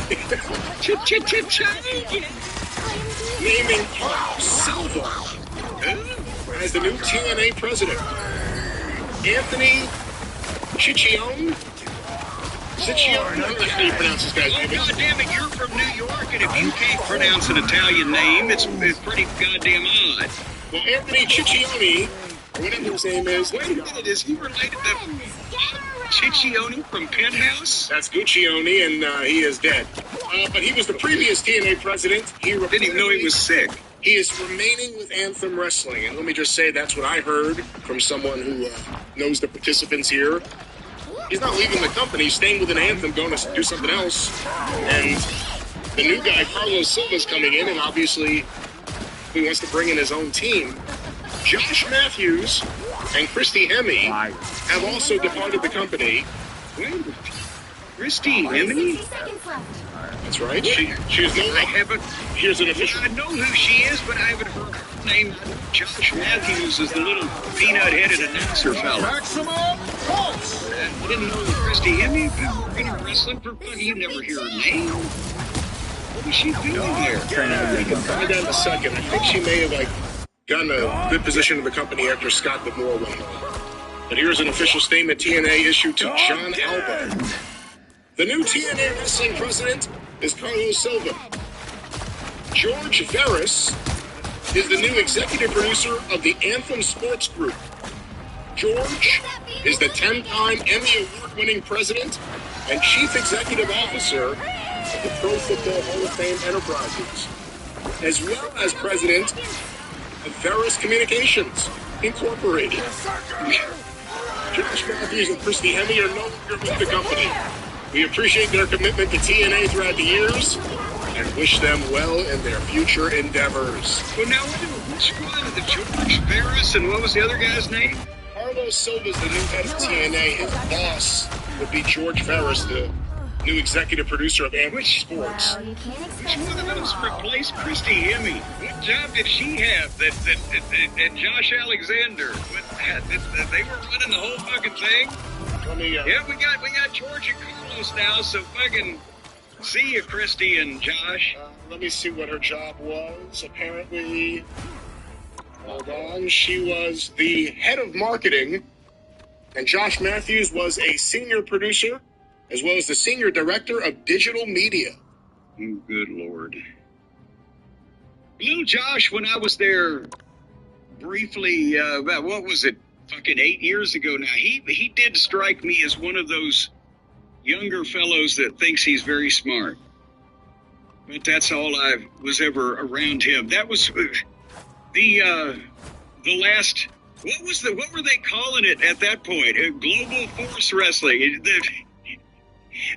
S17: Naming Paul Silva as the new TNA president. Anthony Ciccione Ciccione, I don't know how you pronounce this guy's name.
S19: God damn it, you're from New York, and if you can't pronounce an Italian name, it's pretty goddamn odd.
S17: Well, Anthony Ciccione, or whatever his name is.
S19: Wait a minute, is he related to Ciccione from Penthouse?
S17: That's Guccione, and he is dead. But he was the previous TNA president. He
S19: didn't even know he was sick.
S17: He is remaining with Anthem Wrestling, and let me just say that's what I heard from someone who knows the participants here. He's not leaving the company, he's staying with an Anthem, going to do something else. And the new guy, Carlos Silva's coming in, and obviously he wants to bring in his own team. Josh Matthews and Christy Hemme have also departed the company.
S19: Wait, Christy Hemme?
S17: That's right. She's no.
S19: I haven't.
S17: Here's an official.
S19: I know who she is, but I haven't heard her name. Josh Matthews is the little peanut-headed announcer fella.
S6: Maximum pulse.
S19: I didn't know Christy Hemme been wrestling for fun. You never hear her name. What is she doing there?
S17: We can find out in a second. I think she may have gotten a good position in the company after Scott D'Amore went home. But here's an official statement TNA issued to John Alba. The new TNA Wrestling president is Carlos Silva. George Veras is the new executive producer of the Anthem Sports Group. George is the 10-time Emmy Award-winning president and chief executive officer of the Pro Football Hall of Fame Enterprises, as well as president of Veras Communications Incorporated. Josh Matthews and Christy Hemme are no longer with the company. We appreciate their commitment to TNA throughout the years and wish them well in their future endeavors.
S19: Well, now, which one? The George Veras, and what was the other guy's name?
S17: Carlos Silva's the new head of TNA. His boss would be George Veras, the new executive producer of Anthem Sports.
S19: Which one of those replaced Christy Hemme? What job did she have that Josh Alexander? They were running the whole fucking thing? Yeah, we got George and Carlos now, so fucking see you, Christy and Josh.
S17: Let me see what her job was. Apparently, hold on, she was the head of marketing, and Josh Matthews was a senior producer, as well as the senior director of digital media.
S19: Oh, good Lord. Little Josh, when I was there briefly, about, what was it, fucking 8 years ago now, he did strike me as one of those younger fellows that thinks he's very smart. But that's all I was ever around him. That was the last, what were they calling it at that point? Global Force Wrestling.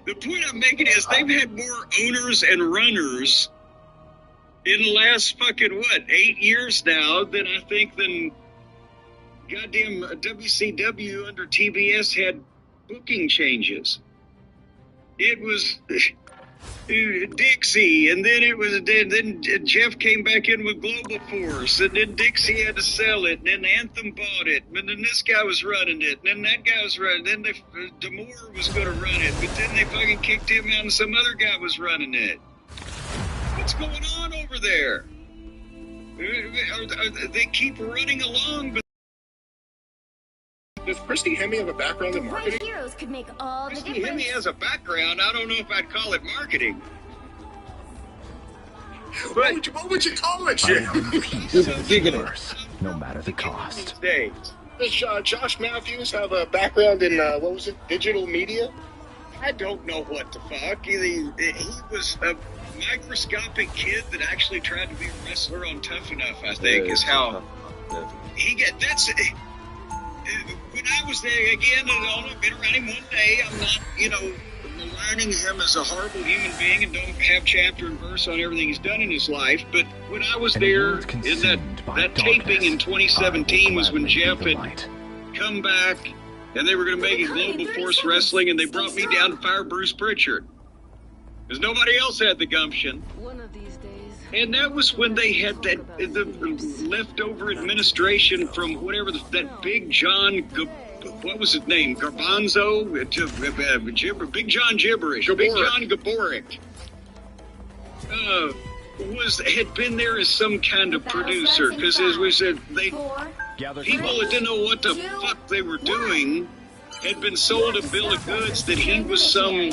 S19: The point I'm making is they've had more owners and runners in the last fucking, 8 years now than I think than goddamn WCW under TBS had booking changes. It was Dixie, and then Jeff came back in with Global Force, and then Dixie had to sell it, and then Anthem bought it, and then this guy was running it, and then that guy was running it, then D'Amore was going to run it, but then they fucking kicked him out, and some other guy was running it. What's going on over there? They keep running along, but
S17: does Christy Hemme have a background in marketing?
S3: Heroes could make all the
S19: Christy
S3: difference.
S19: Hemme has a background. I don't know if I'd call it marketing.
S17: What would you call it, Jim?
S15: No matter the cost.
S17: Does Josh Matthews have a background in, digital media?
S19: I don't know what the fuck. He was a microscopic kid that actually tried to be a wrestler on Tough Enough, I think, is how he got. That's when I was there again, I've only been around him one day. I'm not, maligning him as a horrible human being and don't have chapter and verse on everything he's done in his life. But when I was there in that taping in 2017 was when Jeff had come back and they were going to make it Global Force Wrestling, and they brought me down to fire Bruce Pritchard because nobody else had the gumption.
S1: One of these days.
S19: And that was when they had the leftover administration from whatever that Big John, what was his name? Garbanzo? Big John Gibberish. Big John Gaboric. Had been there as some kind of producer, because as we said, people that didn't know what the fuck they were doing had been sold a bill of goods that he was some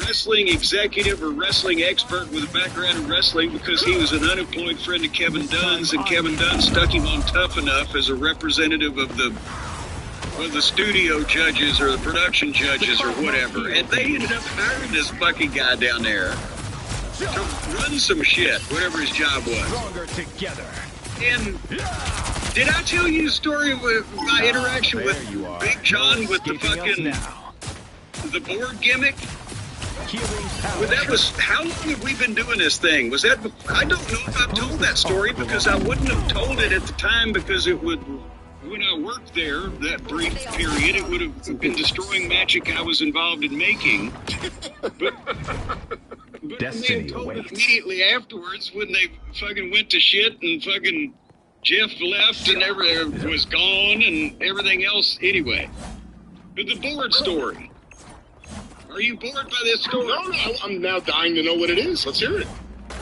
S19: wrestling executive or wrestling expert with a background in wrestling because he was an unemployed friend of Kevin Dunn's, and Kevin Dunn stuck him on Tough Enough as a representative of the studio judges or the production judges or whatever. And they ended up hiring this fucking guy down there to run some shit, whatever his job was.
S15: Stronger together.
S19: And did I tell you the story of my interaction with Big John with the fucking the board gimmick? Well, that was, how long have we been doing this thing? Was that, I don't know if I've told that story because I wouldn't have told it at the time because it would, when I worked there, that brief period, it would have been destroying magic I was involved in making. But
S15: Destiny
S19: told it
S15: awaits.
S19: immediately afterwards when they fucking went to shit and fucking Jeff left and everything was gone and everything else anyway. But the board story. Are you bored by this story?
S17: No, I'm now dying to know what it is. Let's hear it.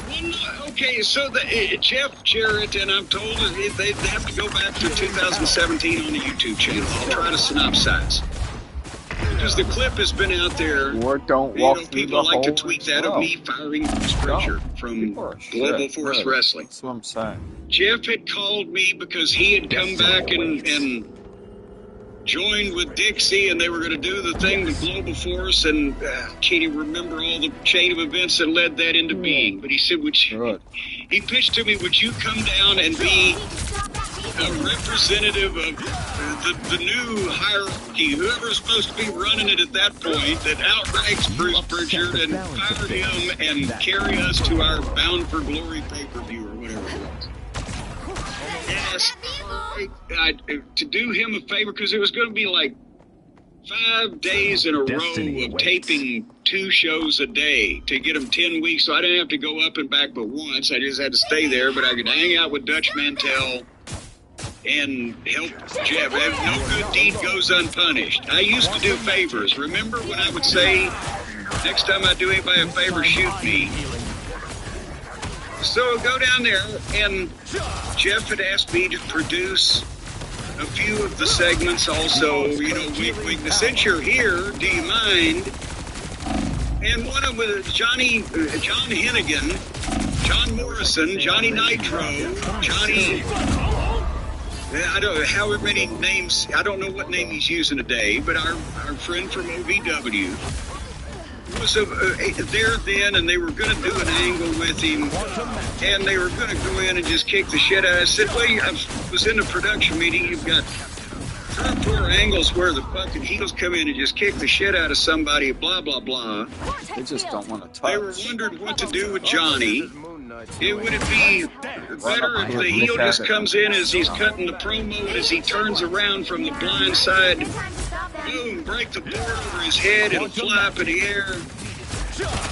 S19: Well, no, okay, so Jeff Jarrett, and I'm told that they have to go back to 2017 on the YouTube channel. I'll try to synopsize. Because the clip has been out there.
S7: Or don't walk through
S19: people
S7: the
S19: like to
S7: hole
S19: tweet
S7: as
S19: that
S7: well.
S19: of me firing Spreacher from Global Force Wrestling.
S7: That's what I'm saying.
S19: Jeff had called me because he had come back and joined with Dixie, and they were going to do the thing with Global Force, and can't even remember all the chain of events that led that into being. But he said, he pitched to me, would you come down and be a representative of the new hierarchy, whoever's supposed to be running it at that point, that outranks Bruce Pritchard and fire him and carry us to our Bound for Glory pay-per-view or whatever it was. Yes, to do him a favor, because it was going to be like 5 days in a row of taping 2 shows a day to get them 10 weeks, so I didn't have to go up and back but once. I just had to stay there, but I could hang out with Dutch Mantell and help Jeff. No good deed goes unpunished. I used to do favors. Remember when I would say, next time I do anybody a favor, shoot me? So go down there, and Jeff had asked me to produce a few of the segments also, since you're here, do you mind? And one of them was John Hennigan, John Morrison, Johnny Nitro, Johnny, I don't know however many names, I don't know what name he's using today, but our friend from OVW was there then, and they were going to do an angle with him, and they were going to go in and just kick the shit out of us. I said, well, I was in the production meeting, you've got 3 or 4 angles where the fucking heels come in and just kick the shit out of somebody, blah, blah, blah.
S7: They just don't want to touch.
S19: They were wondering what to do with Johnny. Would it be better if the heel just comes in as he's cutting the promo, and as he turns around from the blind side, boom, break the board over his head, it'll fly up in the air.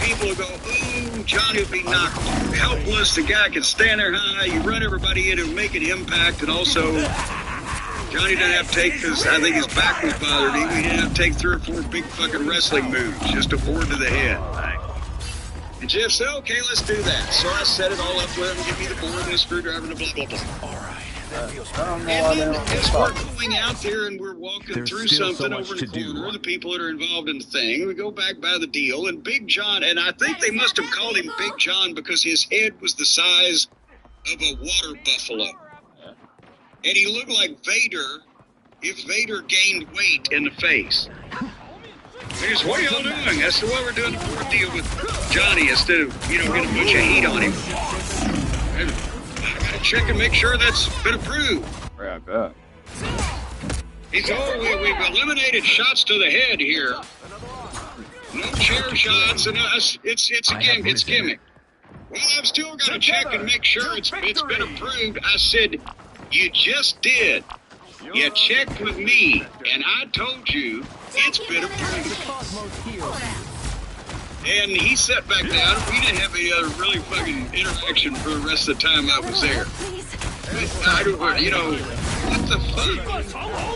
S19: People will go, ooh, Johnny will be knocked helpless. The guy can stand there high. You run everybody in and make an impact. And also, Johnny didn't have to take, because I think his back was bothering him, he didn't have to take 3 or 4 big fucking wrestling moves, just a board to the head. And Jeff said, okay, let's do that. So I set it all up with him, give me the board and the screwdriver and the blah, blah, blah. All right. And then as we're going out there and we're walking through something over in the corner, the people that are involved in the thing, we go back by the deal, and Big John, and I think they must have called him Big John because his head was the size of a water buffalo. And he looked like Vader if Vader gained weight in the face. He said, what are y'all doing? I said, well, we're doing a board deal with Johnny instead of, getting a bunch of heat on him. And I got to check and make sure that's been approved.
S7: Yeah, I bet.
S19: He said, oh, we've eliminated shots to the head here. No chair shots, and it's gimmick. Well, I've still got to check and make sure it's been approved. I said, you just did. You checked with me, and I told you it's been approved. And he sat back down. We didn't have any other really fucking interaction for the rest of the time I was there. What the fuck?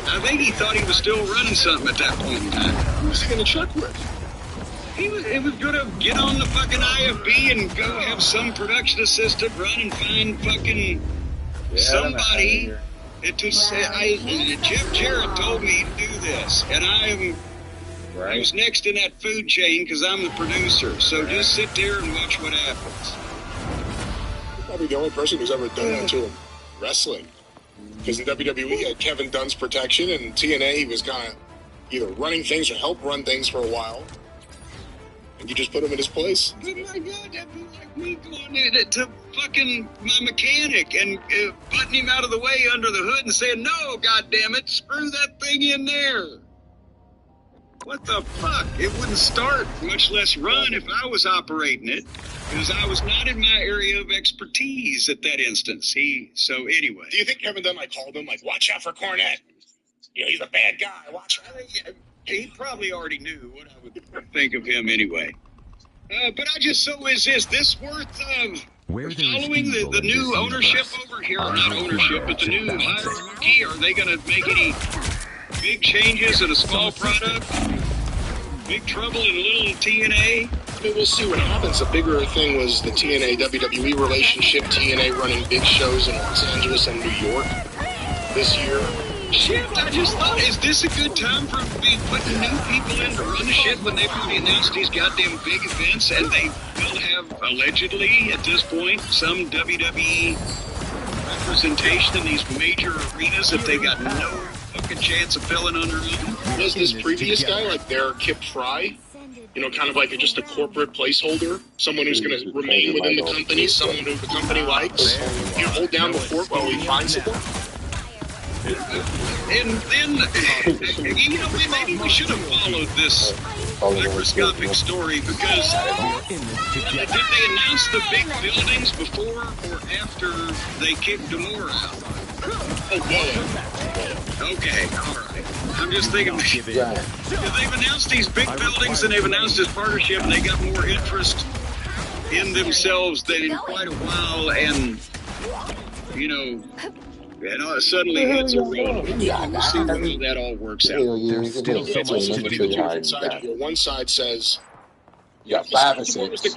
S19: I think he thought he was still running something at that point in time.
S17: Who was he going to check with?
S19: He was going to get on the fucking IFB and go have some production assistant run and find fucking somebody Jeff Jarrett told me to do this, and I was next in that food chain because I'm the producer. So just sit there and watch what happens.
S17: You're probably the only person who's ever done that to him. Wrestling. Because in WWE, you had Kevin Dunn's protection, and TNA, he was kind of either running things or helped run things for a while. And you just put him in his place.
S19: Oh my God, that'd be like me going to fucking my mechanic and putting him out of the way under the hood and saying, no, goddammit, screw that thing in there. What the fuck? It wouldn't start, much less run, if I was operating it, because I was not in my area of expertise at that instance. So anyway.
S17: Do you think Kevin Dunn called him watch out for Cornette? You know, he's a bad guy. Watch out.
S19: He probably already knew what I would think of him anyway. But I just, so is this worth following the new ownership over here? Or not ownership, but the new hierarchy? Are they going to make any big changes in a small product? Big trouble in little TNA?
S17: I mean, we'll see what happens. The bigger thing was the TNA-WWE relationship, TNA running big shows in Los Angeles and New York this year.
S19: Shit, I just thought, is this a good time for putting new people in to run the shit when they've already announced these goddamn big events and they will have, allegedly, at this point, some WWE representation in these major arenas if they got no fucking chance of filling under them?
S17: Was this previous guy their Kip Fry? You know, kind of like just a corporate placeholder? Someone who's going to remain within the company, someone who the company likes? You know, hold down the fort while we find someone?
S19: And then, you know, maybe we should have followed this microscopic story because did they announce the big buildings before or after they kicked Demore out? Oh, okay, all right. I'm just thinking, they've announced these big buildings and they've announced this partnership and they got more interest in themselves than in quite a while, and, you know, and suddenly hits a road. We'll see whether that all works out.
S9: There's still so much to do.
S17: One side says,
S9: You got 5 or 6.